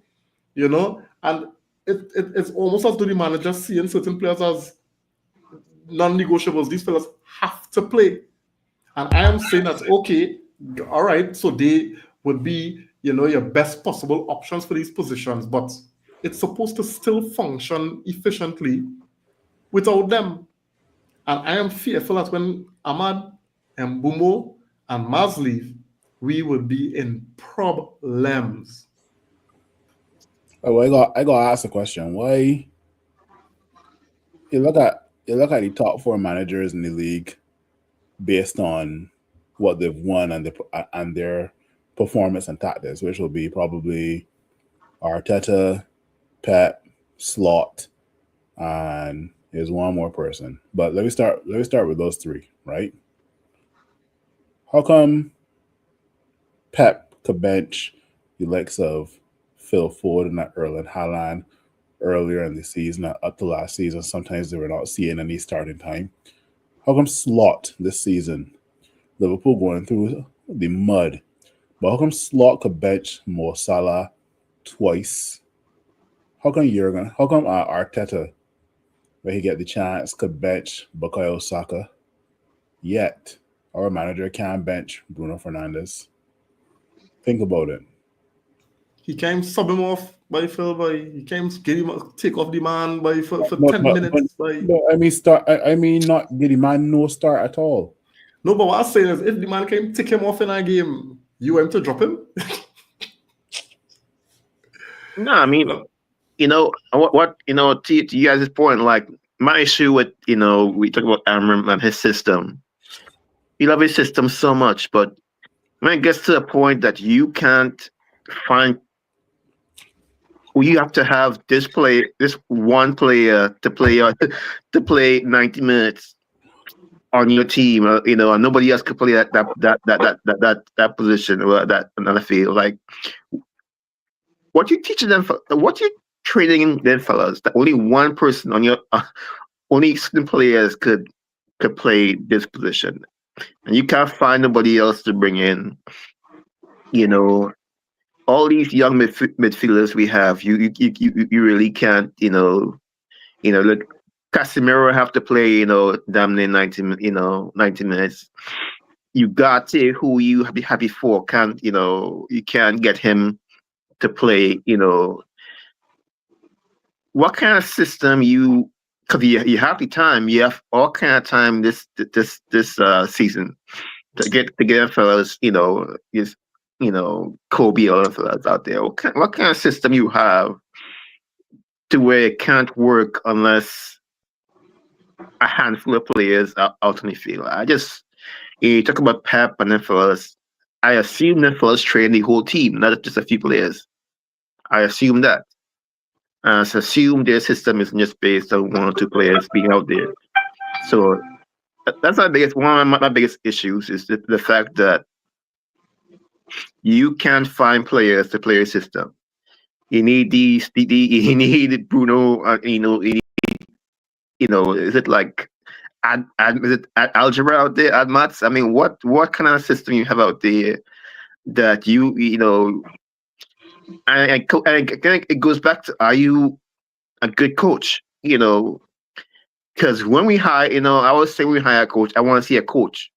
and it's almost as though the manager seeing certain players as non-negotiables. These players have to play, and I am saying that okay, all right, so they would be your best possible options for these positions, but it's supposed to still function efficiently without them. And I am fearful that when Ahmad, Mbeumo, and Maz leave, we will be in problems. Oh, I got to ask a question. Why you look at the top 4 managers in the league based on what they've won and their performance and tactics, which will be probably Arteta, Pep, Slot, and there's one more person. But let me start with those 3, right? How come Pep could bench the likes of Phil Foden and Erling Haaland earlier in the season, up to last season? Sometimes they were not seeing any starting time. How come Slot this season, Liverpool going through the mud, but how come Slot could bench Mo Salah twice? How come Arteta, when he get the chance, could bench Bukayo Saka? Yet our manager can't bench Bruno Fernandes. Think about it. He can't sub him off he can't get him take off the man for 10 minutes. I mean not get the man no start at all. No, but what I'm saying is if the man can take him off in a game, you want to drop him? No, I mean, to you guys' point, like my issue with, we talk about Amram and his system. You love his system so much, but when it gets to the point that you can't find, you have to have this one player to play 90 minutes on your team, and nobody else could play that position or that another field. Like, what you teaching them? What you training them fellas? That only one person on your only certain players could play this position, and you can't find nobody else to bring in. All these young midfielders we have, you really can't. Look, Casemiro have to play. Damn near 90 minutes. You got to who you had before. You can't get him to play, what kind of system because you have the time, you have all kind of time this season to get fellas, Kobe or other fellas out there. What kind of system you have to where it can't work unless a handful of players are out on the field? You talk about Pep and then fellas. I assume that fellas train the whole team, not just a few players. I assume that. I assume their system isn't just based on 1 or 2 players being out there. So that's one of my biggest issues is the fact that you can't find players to play your system. You need you need Bruno. Is it like is it algebra out there? Add maths. I mean, what kind of system you have out there that And it goes back to, are you a good coach? Because when we hire, I always say when we hire a coach, I want to see a coach.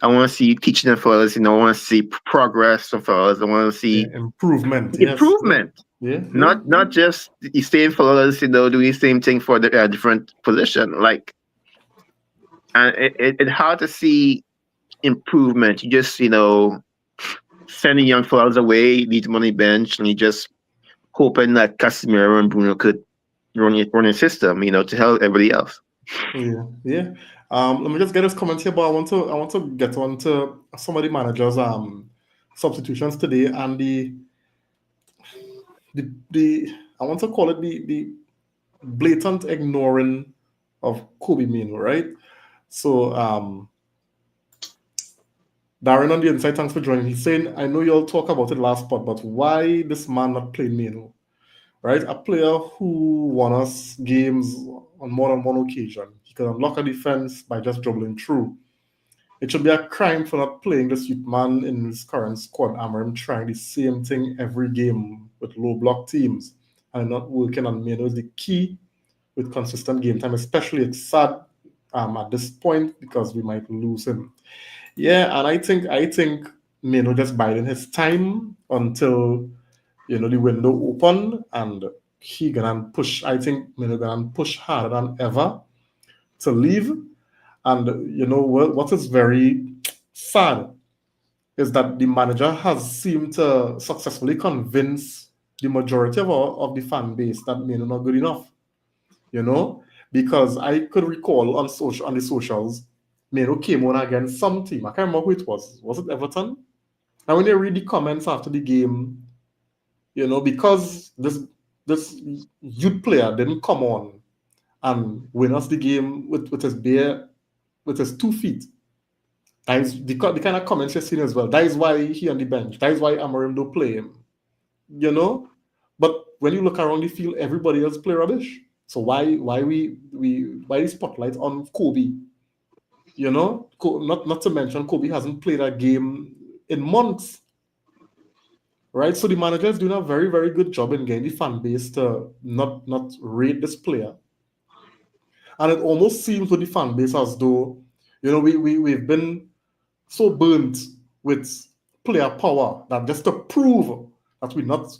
I want to see teaching them for us. I want to see progress for us. I want to see improvement. Improvement. Yes. Not just you staying for us, doing the same thing for the different position. Like, and it's hard to see improvement. You just, sending young fellas away, leave them on the bench, and you just hoping that Casemiro and Bruno could run your system, to help everybody else. Yeah. Let me just get this comment here, but I want to get on to some of the managers' substitutions today and the I want to call it the blatant ignoring of Kobe Mino, right? So Darren on the inside, thanks for joining. He's saying, I know you all talk about it last pod, but why this man not playing Mino? Right? A player who won us games on more than one occasion. He could unlock a defense by just dribbling through. It should be a crime for not playing this youth man in his current squad. Amarim trying the same thing every game with low block teams and not working on Mino is the key with consistent game time. Especially it's sad at this point because we might lose him. Yeah, and I think Mino just biding his time until the window open and he gonna push. I think Mino gonna push harder than ever to leave. And what is very sad is that the manager has seemed to successfully convince the majority of the fan base that Mino not good enough. Because I could recall on the socials, Mino came on against some team. I can't remember who it was. Was it Everton? And when you read the comments after the game, because this youth player didn't come on and win us the game with his 2 feet. That is the kind of comments you're seeing as well. That is why he on the bench. That is why Amarim don't play him. But when you look around the field, everybody else play rubbish. So why the spotlight on Kobe? Not to mention Kobe hasn't played a game in months. Right? So the manager is doing a very, very good job in getting the fan base to not rate this player. And it almost seems with the fan base as though, we've been so burnt with player power that just to prove that we're not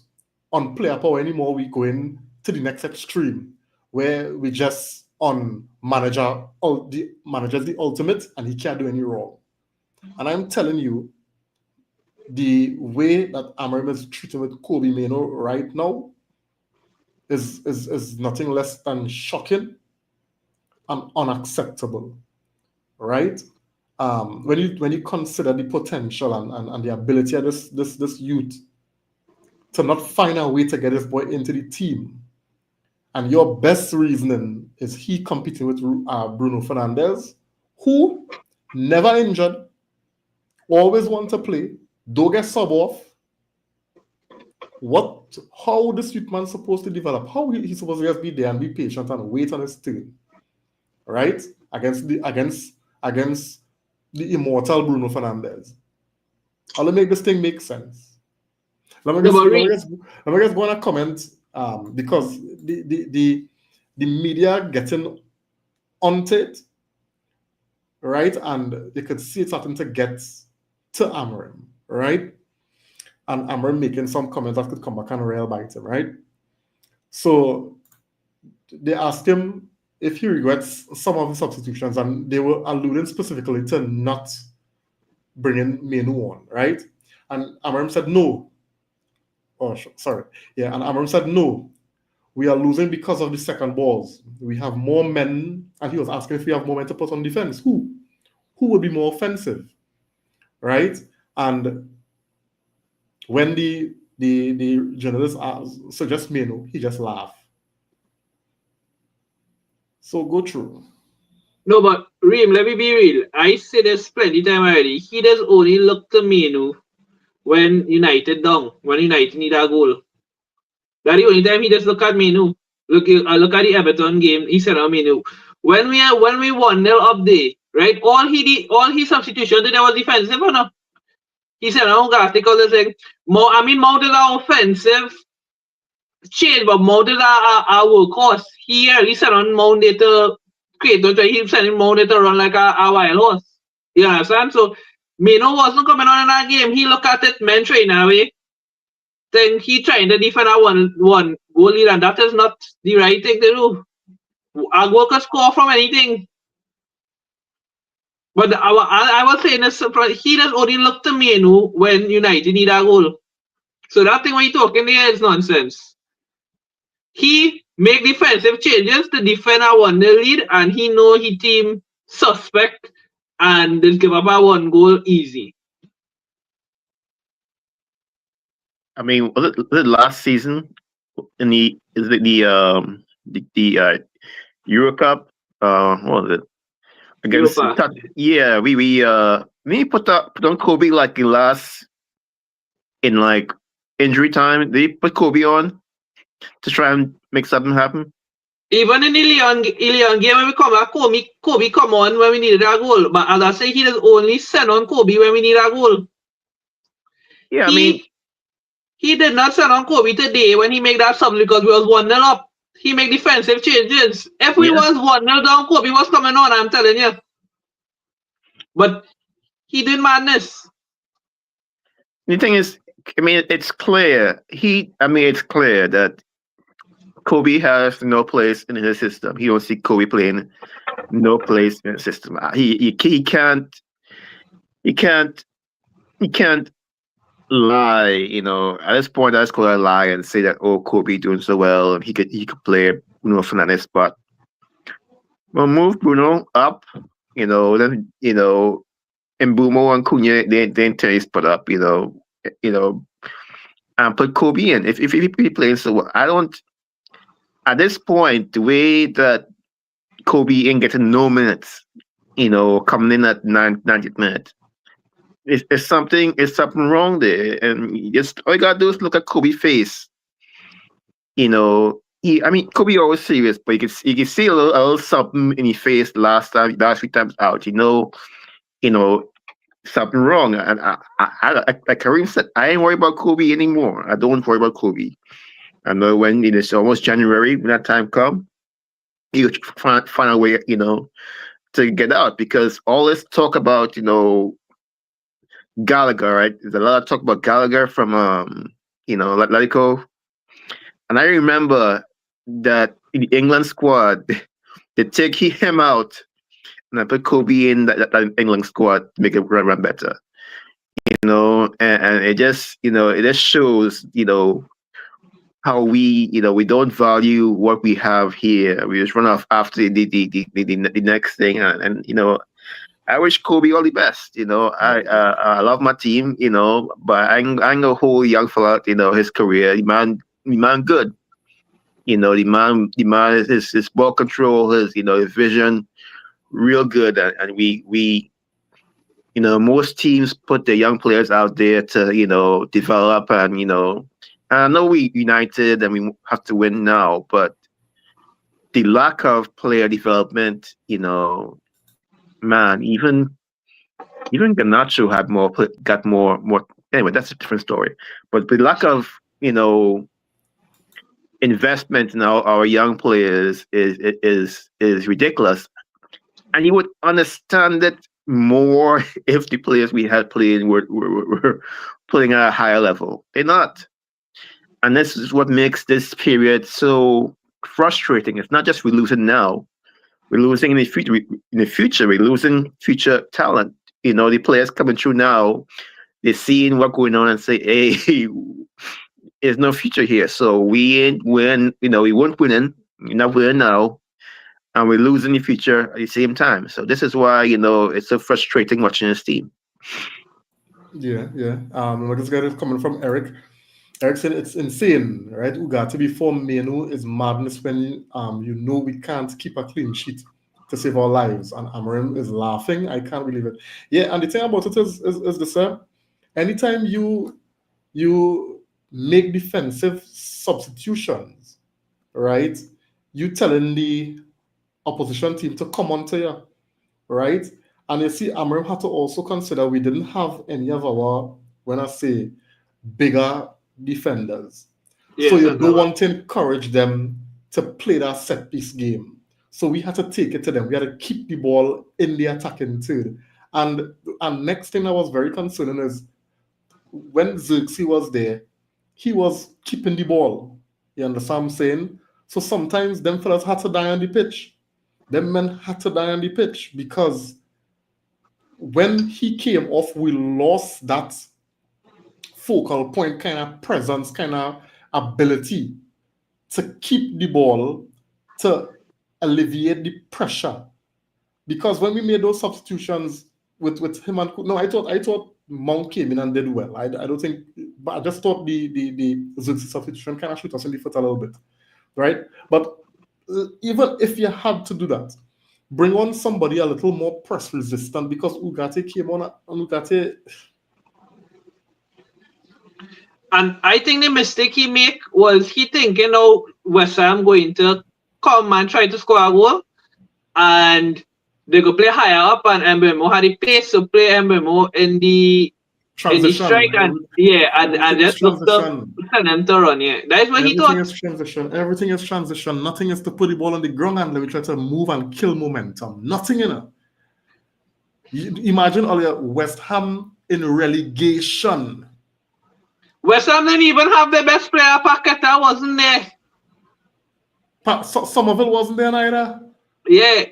on player power anymore, we go in to the next extreme where we just on the manager's the ultimate and he can't do any wrong. And I'm telling you, the way that Amarim is treating with Kobe Mino right now is nothing less than shocking and unacceptable, right? When you consider the potential and the ability of this youth to not find a way to get this boy into the team, and your best reasoning is he competing with Bruno Fernandes, who never injured, always want to play, don't get sub off. How this youth man supposed to develop? How he's supposed to just be there and be patient and wait on his turn, right? Against the immortal Bruno Fernandes. I'll make this thing make sense. Let me just go on a comment because the media getting onto it, right? And you could see it starting to get to Amarim, right? And Amarim making some comments that could come back and rail bite him, right? So they asked him if he regrets some of the substitutions, and they were alluding specifically to not bringing Mino on, right? And Amarim said no. Oh, sorry. Yeah, and Amarim said no. We are losing because of the second balls. We have more men, and he was asking if we have more men to put on defense. Who would be more offensive, right? And when the journalist suggest Mino, he just laughed. So go through. No, but Reem, let me be real. I said this plenty time already. He does only look to Mino when United down, when United need a goal. That's the only time he does look at Mino. Look at the Everton game. He said, Mino. When we 1-0 up there, right? All his substitution did was defensive, or no? He said, Mount is Mount is an offensive change, but Mount is a workhorse. He said on Mount to create, he sending Mount to run like a wild horse. You understand? So Mino wasn't coming on in that game. He looked at it, men train away. Then he trying to defend a one goal lead, and that is not the right thing to do. A goal can score from anything. But I was saying this, he does only look to Mino when United need a goal. So that thing when you talking there is nonsense. He make defensive changes to defend a 1-0 lead, and he know his team suspect and they'll give up a 1 goal easy. I mean, was it last season in the Euro Cup? What was it? Against Europa. yeah, we put on Kobe like in like injury time. They put Kobe on to try and make something happen. Even in the Leon game when we come back, Kobe come on when we needed a goal. But as I say, he does only send on Kobe when we need a goal. Yeah, I mean, He did not send on Kobe today when he made that sub because we was 1-0 up. He make defensive changes. If we was 1-0 down, Kobe was coming on, I'm telling you. But he did madness. the thing is, I mean, it's clear. It's clear that Kobe has no place in his system. He don't see Kobe playing no place in his system. He can't lie. At this point, that's called a lie and say that Kobe doing so well and he could play Bruno Fernandes, but we'll move Bruno up. Then Mbumo and Cunha they intend to split up. And put Kobe in if he plays so well. I don't. At this point, the way that Kobe ain't getting no minutes, coming in at 90th minute, it's something wrong there. And just all you gotta do is look at Kobe's face. Kobe always serious, but you can see a little something in his face last 3 times out. Something wrong. And like Kareem said, I ain't worried about Kobe anymore. I don't worry about Kobe. I know when it's almost January, when that time come, you find a way, to get out, because all this talk about, Gallagher, right? There's a lot of talk about Gallagher from, Atletico. And I remember that in the England squad, they take him out and I put Kobe in that England squad to make it run better. And it just, it just shows, how we don't value what we have here. We just run off after the next thing, and I wish Kobe all the best. I love my team, but I ain't gonna hold young fella, his career. The man good. The man his ball control, his his vision, real good, and we most teams put their young players out there to develop and I know we United and we have to win now, but the lack of player development, man, even Garnacho got more. Anyway, that's a different story. But the lack of investment in our young players is ridiculous, and you would understand it more if the players we had playing were playing at a higher level. They're not. And this is what makes this period so frustrating. It's not just we're losing now; we're losing in the future. We're losing future talent. The players coming through now, they're seeing what's going on and say, "Hey, there's no future here." So we ain't win. We weren't winning. We're not winning now, and we're losing the future at the same time. So this is why it's so frustrating watching this team. Yeah. What this guy is coming from Eric. Eric said it's insane, right? Ugarte before Menu is madness when we can't keep a clean sheet to save our lives. And Amorim is laughing. I can't believe it. Yeah, and the thing about it is the same. Anytime you make defensive substitutions, right? You telling the opposition team to come onto you, right? And you see, Amorim had to also consider we didn't have any of our, when I say bigger defenders. Yes, so you don't want to encourage them to play that set piece game. So we had to take it to them. We had to keep the ball in the attacking third. And next thing that was very concerning is when Xerxes was there, he was keeping the ball. You understand what I'm saying? So sometimes them fellas had to die on the pitch. Them men had to die on the pitch because when he came off, we lost that focal point kind of presence, kind of ability to keep the ball, to alleviate the pressure because when we made those substitutions with him and no, I thought Mount came in and did well. I don't think, but I just thought the Zirkzee substitution kind of shoot us in the foot a little bit, right? But even if you had to do that, bring on somebody a little more press resistant, because Ugarte came on and Ugarte. And I think the mistake he made was he thinking, oh, West Ham going to come and try to score a goal, and they go play higher up, and Mbemo had the pace to play Mbemo in the strike, and just look to send them to run. Yeah, that's what he thought. Everything is transition. Nothing is to put the ball on the ground and let me try to move and kill momentum. Nothing in it. Imagine earlier West Ham in relegation. West Ham didn't even have the best player. Paqueta wasn't there. Somerville wasn't there neither. Yeah.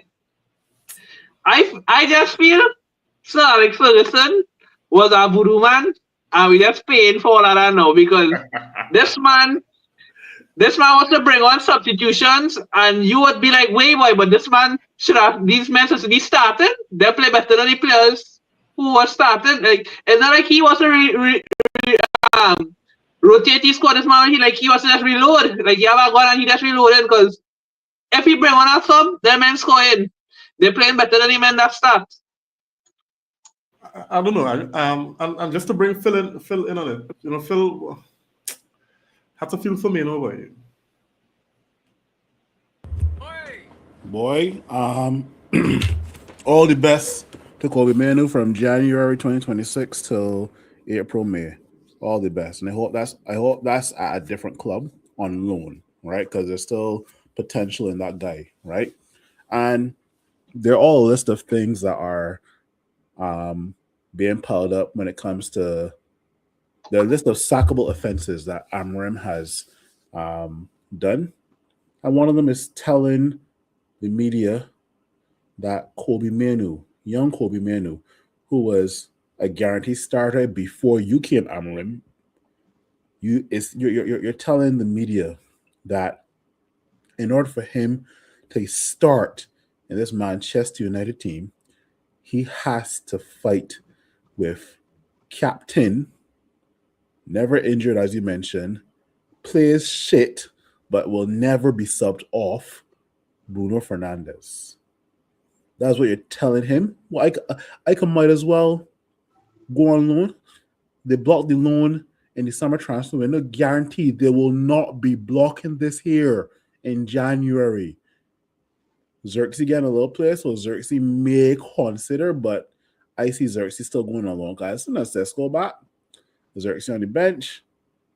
I just feel Sir Alex Ferguson was a voodoo man, and we just paying for all of that now, because this man was to bring on substitutions, and you would be like, wait, boy, but this man these men should be starting. They play better than the players who were starting. Like, it's not like he was rotate his squad. This man, he was just reload. Like, he have a gun and he just reloaded, because if he bring on a sub, their men scoring. They're playing better than the men that start. I don't know. And just to bring Phil in on it, Phil had to feel for me, boy. Boy, all the best to Kobe Manu from January 2026 till April, May. All the best, and I hope that's at a different club on loan, right? Because there's still potential in that guy, right? And they're all a list of things that are being piled up when it comes to the list of sackable offenses that Amorim has done. And one of them is telling the media that young Kobe Manu, who was a guaranteed starter before you came, Amorim, you're telling the media that in order for him to start in this Manchester United team, he has to fight with captain, never injured as you mentioned, plays shit, but will never be subbed off, Bruno Fernandes. That's what you're telling him. Well, I might as well go on loan. They blocked the loan in the summer transfer window. Guaranteed they will not be blocking this here in January. Zirkzee getting a little play, so Zirkzee may consider, but I see Zirkzee still going on loan. Guys, as soon as Sesko back, Zirkzee on the bench.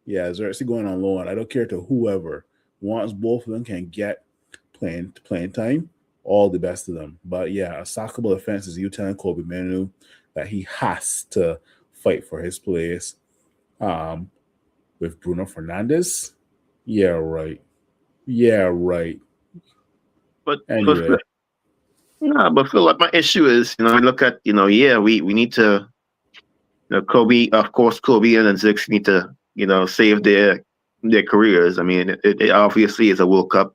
Yeah, Zirkzee going on loan. I don't care to whoever. Once both of them can get playing time, all the best to them. But yeah, a sackable offense is you telling Kobe Manu that he has to fight for his place with Bruno Fernandes. Yeah, right. But anyway. but Phil, like, my issue is, I look at, we need to, Kobe, of course, Kobe and then Zirkzee need to, save their careers. I mean, it obviously is a World Cup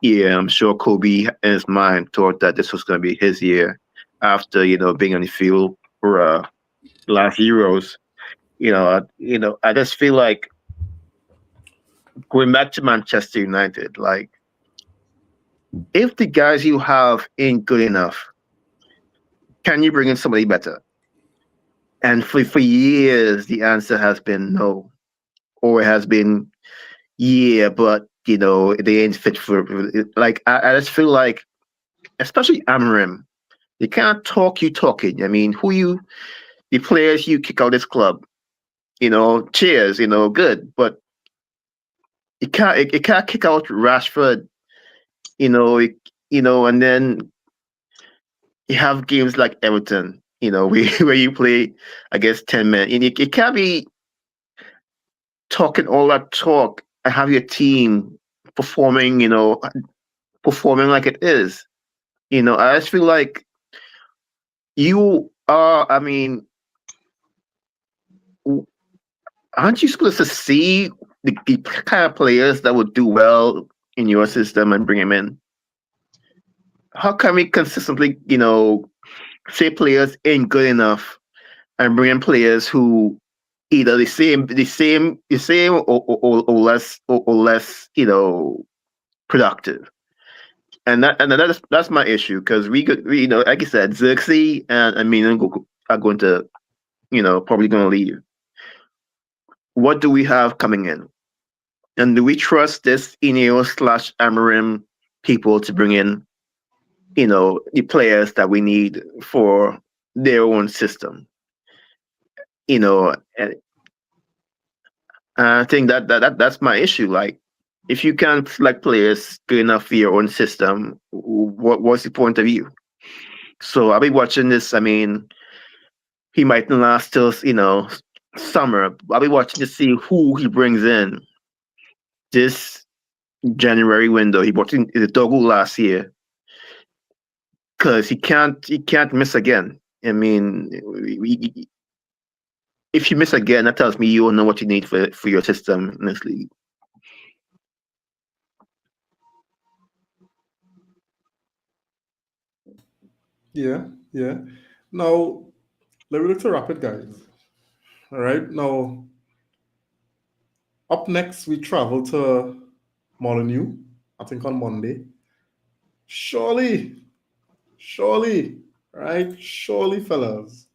year. I'm sure Kobe in his mind thought that this was going to be his year after, being on the field for last Euros. I just feel like going back to Manchester United, like, if the guys you have ain't good enough, can you bring in somebody better? And for years, the answer has been no. Or it has been, yeah, but, they ain't fit for it. Like, I just feel like, especially Amorim, you can't talk, you talking. I mean, the players you kick out this club, cheers, good. But it can't kick out Rashford, and then you have games like Everton, where you play against 10 men. And it can't be talking all that talk and have your team performing like it is. I just feel like you are, aren't you supposed to see the kind of players that would do well in your system and bring them in? how can we consistently, say players ain't good enough and bring in players who either the same or less, productive. And that's my issue because like I said, Xerxes and Amino are going to, probably going to leave. What do we have coming in? And do we trust this Ineos/Amarim people to bring in, the players that we need for their own system? And I think that's my issue. Like, if you can't select players good enough for your own system, what's the point of you? So I'll be watching this. I mean, he might not last till summer. I'll be watching to see who he brings in this January window. He brought in the Dogu last year because he can't miss again. I mean, if you miss again, that tells me you don't know what you need for your system in this league. Yeah, yeah. Now, let me look to Rapid, guys. All right. Now, up next, we travel to Molyneux, I think on Monday. Surely, right? Surely, fellas.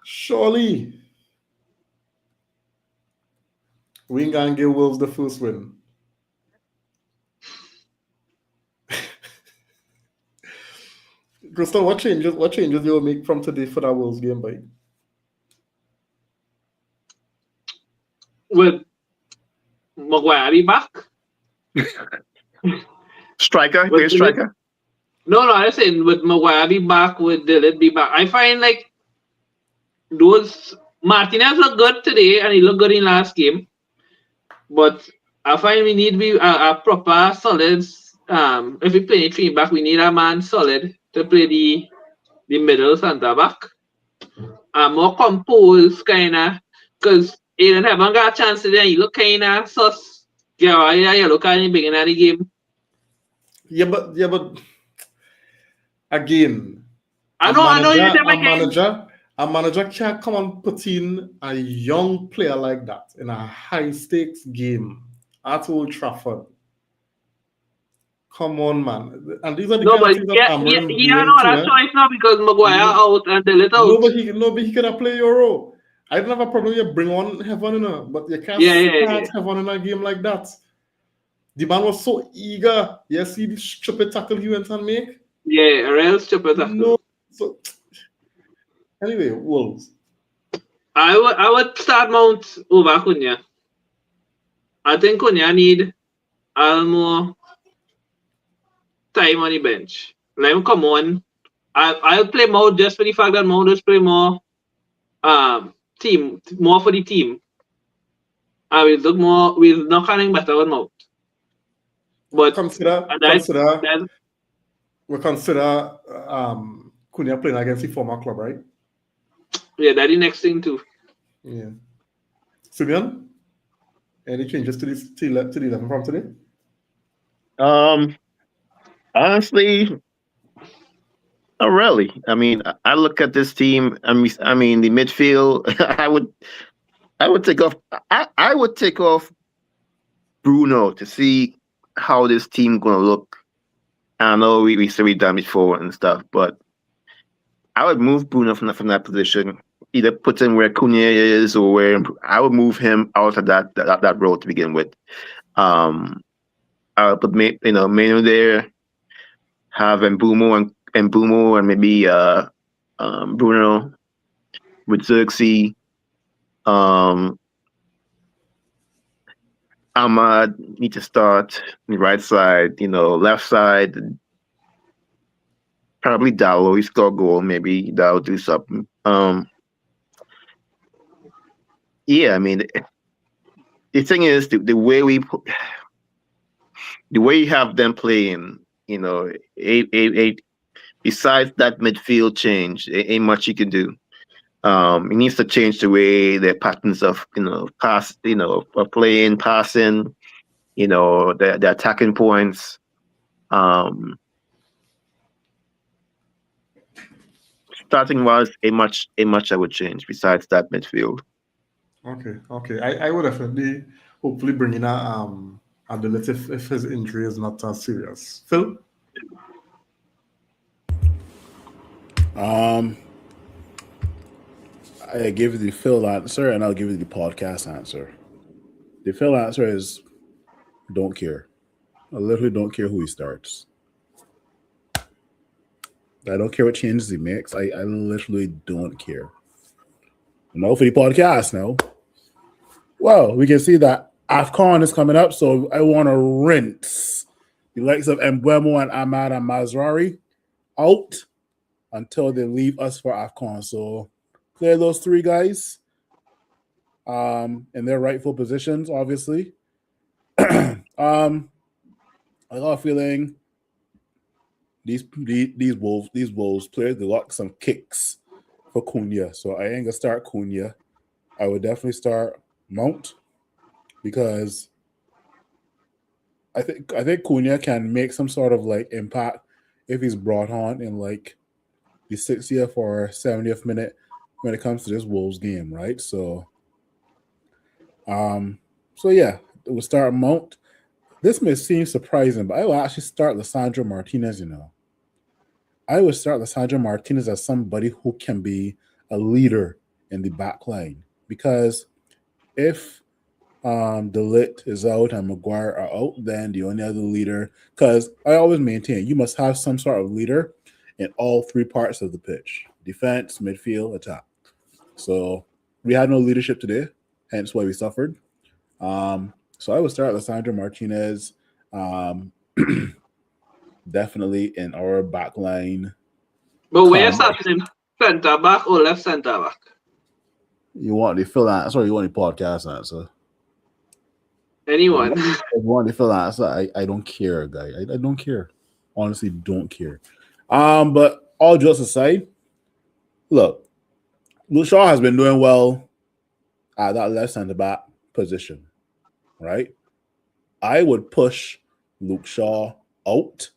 Surely. We ain't gonna give Wolves the first win. Crystal, what changes you'll make from today for that Wolves game, boy? With Maguire be back? Striker, With great striker. No, I'm saying with Maguire be back, with Dillard be back. I find like those Martinez looked good today and he looked good in last game. But I find we need to be a proper solid. If we play three back, we need a man solid to play the middle centre back. More composed kinda, because Aiden haven't got a chance today. He look kinda sus. Yeah, you look at him beginning of the game. Yeah, but again, I know you never can. A manager can't come and put in a young player like that in a high stakes game at Old Trafford. Come on, man. And these are the No, kind but of things that Amarim he had no other choice now because Maguire out and Dillard out. No, but he cannot play Euro. I don't have a problem. You bring on Heaven, but you can't start Heaven in a game like that. The man was so eager. You see the stupid tackle he went and make? Yeah, a real stupid tackle. No. So, anyway, Wolves. I would start Mount over Cunha. I think Cunha need more time on the bench. Let him come on. I'll play Mount just for the fact that Mount does play more more for the team. I will look more. We'll not having better on Mount. But consider Cunha playing against the former club, right? Yeah, that's the next thing too. Yeah. Simeon, any changes to the 11 from today? Honestly, not really. I mean, I look at this team. I mean, the midfield. I would take off. I would take off Bruno to see how this team gonna look. I know we said we've done before and stuff, but I would move Bruno from that position. Either put him where Cunha is, or where I would move him out of that role to begin with. I would put Menu there, have Mbumo and maybe Bruno with Xerxes. Ahmad need to start on the right side, left side. Probably Dallo. He scored a goal. Maybe that'll do something. Yeah, I mean, the thing is the way you have them playing. Besides that midfield change, ain't much you can do. It needs to change the way their patterns of of playing, passing, the attacking points. Starting was a much I would change besides that midfield. Okay. I would definitely hopefully bring in a Delete if his injury is not as serious. Phil? I give you the Phil answer, and I'll give you the podcast answer. The Phil answer is don't care. I literally don't care who he starts. I don't care what changes he makes. I literally don't care. No, for the podcast now. Well, we can see that AFCON is coming up, so I want to rinse the likes of Mbeumo and Ahmad and Mazrari out until they leave us for AFCON. So clear those three guys in their rightful positions, obviously. I got a feeling these Wolves players, they got some kicks for Cunha. So I ain't gonna start Cunha. I would definitely start Mount because I think Cunha can make some sort of like impact if he's brought on in like the 60th or 70th minute when it comes to this Wolves game, right? So yeah, we'll start Mount. This may seem surprising, but I will actually start Lisandro Martinez, I would start Lisandro Martinez as somebody who can be a leader in the back line. Because if De Ligt is out and Maguire are out, then the only other leader, because I always maintain you must have some sort of leader in all three parts of the pitch: defense, midfield, attack. So we had no leadership today, hence why we suffered. So I would start Lisandro Martinez definitely in our back line. But where starting him? Centre back or left centre back? You want the Phil answer or you want the podcast answer? Anyone. If you want the Phil answer, I don't care, guy. I don't care. Honestly, don't care. But all jokes aside, look, Luke Shaw has been doing well at that left centre back position, right? I would push Luke Shaw out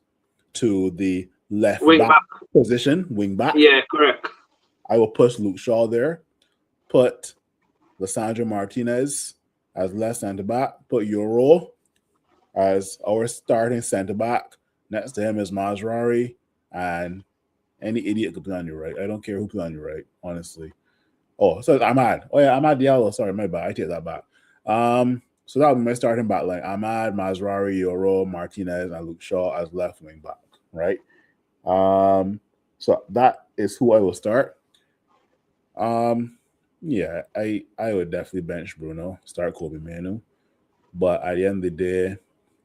to the left back position, wing back. Yeah, correct. I will push Luke Shaw there, put Lisandro Martinez as left centre back, put Euro as our starting centre back. Next to him is Mazrari, and any idiot could play on your right. I don't care who plays on your right, honestly. Oh, so Ahmad. Oh yeah, Ahmad Diallo. Sorry, my bad. I take that back. So that would be my starting back line: Ahmad, Mazrari, Euro, Martinez, and Luke Shaw as left wing back. Right. So that is who I will start. Yeah, I would definitely bench Bruno, start Kobe Manu. But at the end of the day,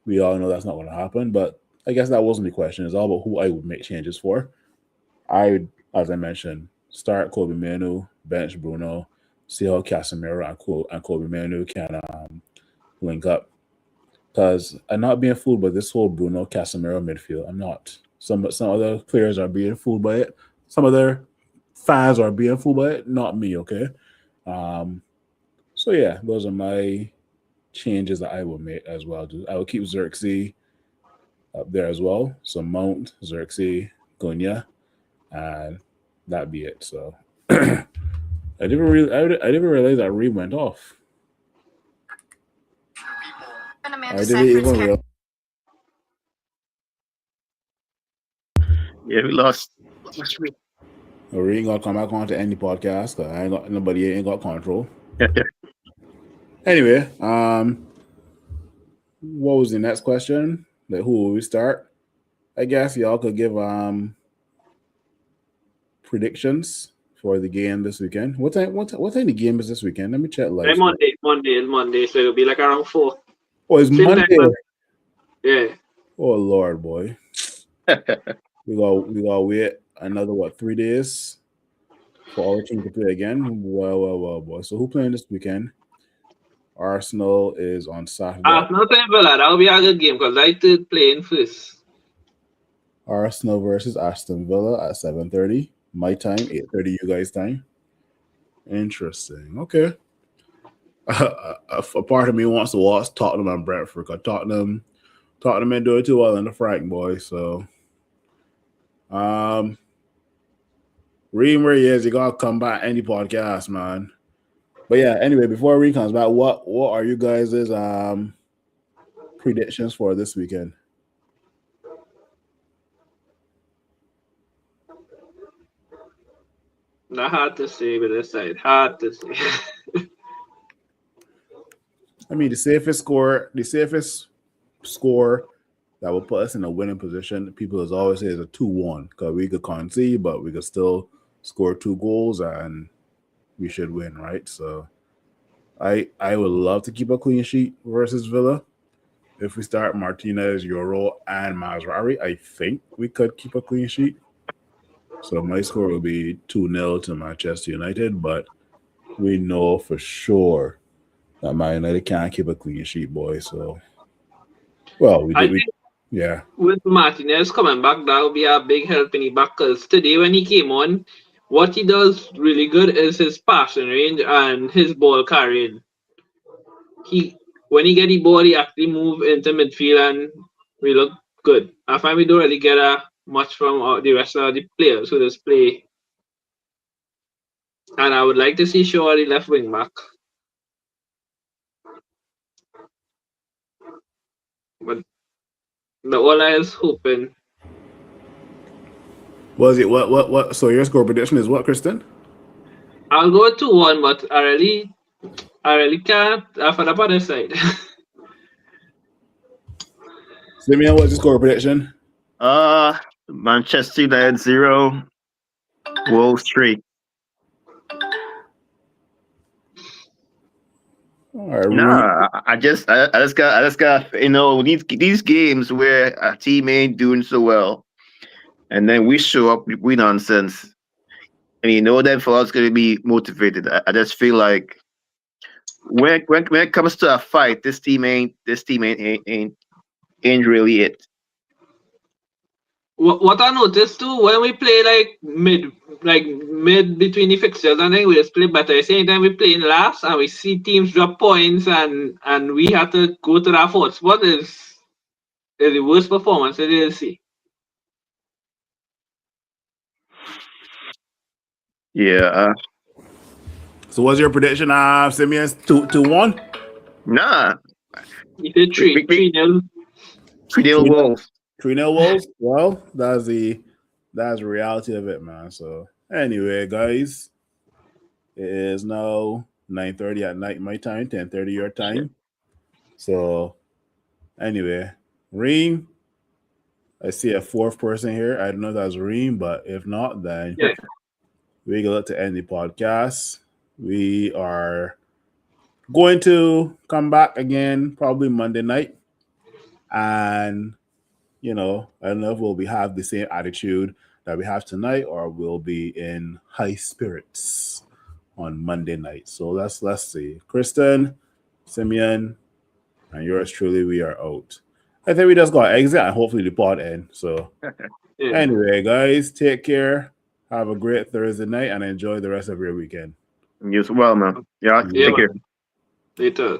we all know that's not going to happen. But I guess that wasn't the question. It's all about who I would make changes for. I would, as I mentioned, start Kobe Manu, bench Bruno, see how Casemiro and Kobe Manu can link up. Because I'm not being fooled by this whole Bruno Casemiro midfield. I'm not. Some other players are being fooled by it. Some other fans are being fooled by it. Not me, okay? So yeah, those are my changes that I will make as well. I will keep Xerxes up there as well. So Mount, Xerxes, Cunha, and that'd be it. So I didn't realize that Reed went off. I didn't even realize. Yeah, we lost. We ain't gonna come back on to any podcast because nobody ain't got control. Anyway, what was the next question? Like, who will we start? I guess y'all could give predictions for the game this weekend. What time the game is this weekend? Let me check live. Monday, so it'll be like around 4. Oh, it's Same Monday. time. Yeah. Oh Lord, boy. we gotta wait another 3 days for our team to play again. Well, boy. So who playing this weekend? Arsenal is on Saturday. Arsenal playing Villa. That'll be a good game because I did playing first. Arsenal versus Aston Villa at 7:30 my time, 8:30 you guys' time. Interesting. Okay. A part of me wants to watch Tottenham and Brentford. Tottenham Tottenham ain't doing too well in the Frank boy. So, Reem where he is, you gotta come back any podcast, man. But yeah, anyway, before Reem comes back, what are you guys' predictions for this weekend? Not hard to say with this side. Hard to say. I mean, the safest score that will put us in a winning position, people as always say, is a 2-1 because we could concede, but we could still score 2 goals and we should win, right? So I would love to keep a clean sheet versus Villa. If we start Martinez, Euro, and Mazraoui, I think we could keep a clean sheet. So my score will be 2-0 to Manchester United, but we know for sure that Man United can't keep a clean sheet, boy. So, well, we did. Yeah. With Martinez coming back, that will be a big help in the back. Because today when he came on, what he does really good is his passing range and his ball carrying. When he get the ball, he actually move into midfield and we look good. I find we don't really get much from the rest of the players who just play. And I would like to see Shaw the left wing back. But the all I is hoping. Was it what? So your score prediction is what, Kristen? I'll go 2-1, but I really can't for the other side. Simeon, what's your score prediction? Manchester United 0, Wolves 3. All right, Nah, I just got these games where a team ain't doing so well, and then we show up with nonsense, and that for us gonna be motivated. I just feel like when it comes to a fight, this team ain't really it. What I noticed too, when we play mid between the fixtures, and then we just play better. Same time we play in last, and we see teams drop points, and we have to go to that fourth spot is the worst performance I didn't see. Yeah. So what's your prediction, Simeon? 2-1? Nah. You did 3-0. 3-0 Wolves. 3-0 Wolves? Well, that's the reality of it, man. So anyway, guys, it is now 9:30 at night my time, 10:30 your time. So anyway, Reem, I see a fourth person here. I don't know if that's Reem, but if not, then we go to end the podcast. We are going to come back again probably Monday night. And, I don't know if we'll have the same attitude that we have tonight or we'll be in high spirits on Monday night. So let's see. Kristen, Simeon, and yours truly, we are out. I think we just got to exit and hopefully the pod end. So anyway, guys, take care. Have a great Thursday night and enjoy the rest of your weekend. You as well, man. Yeah, take care. Later.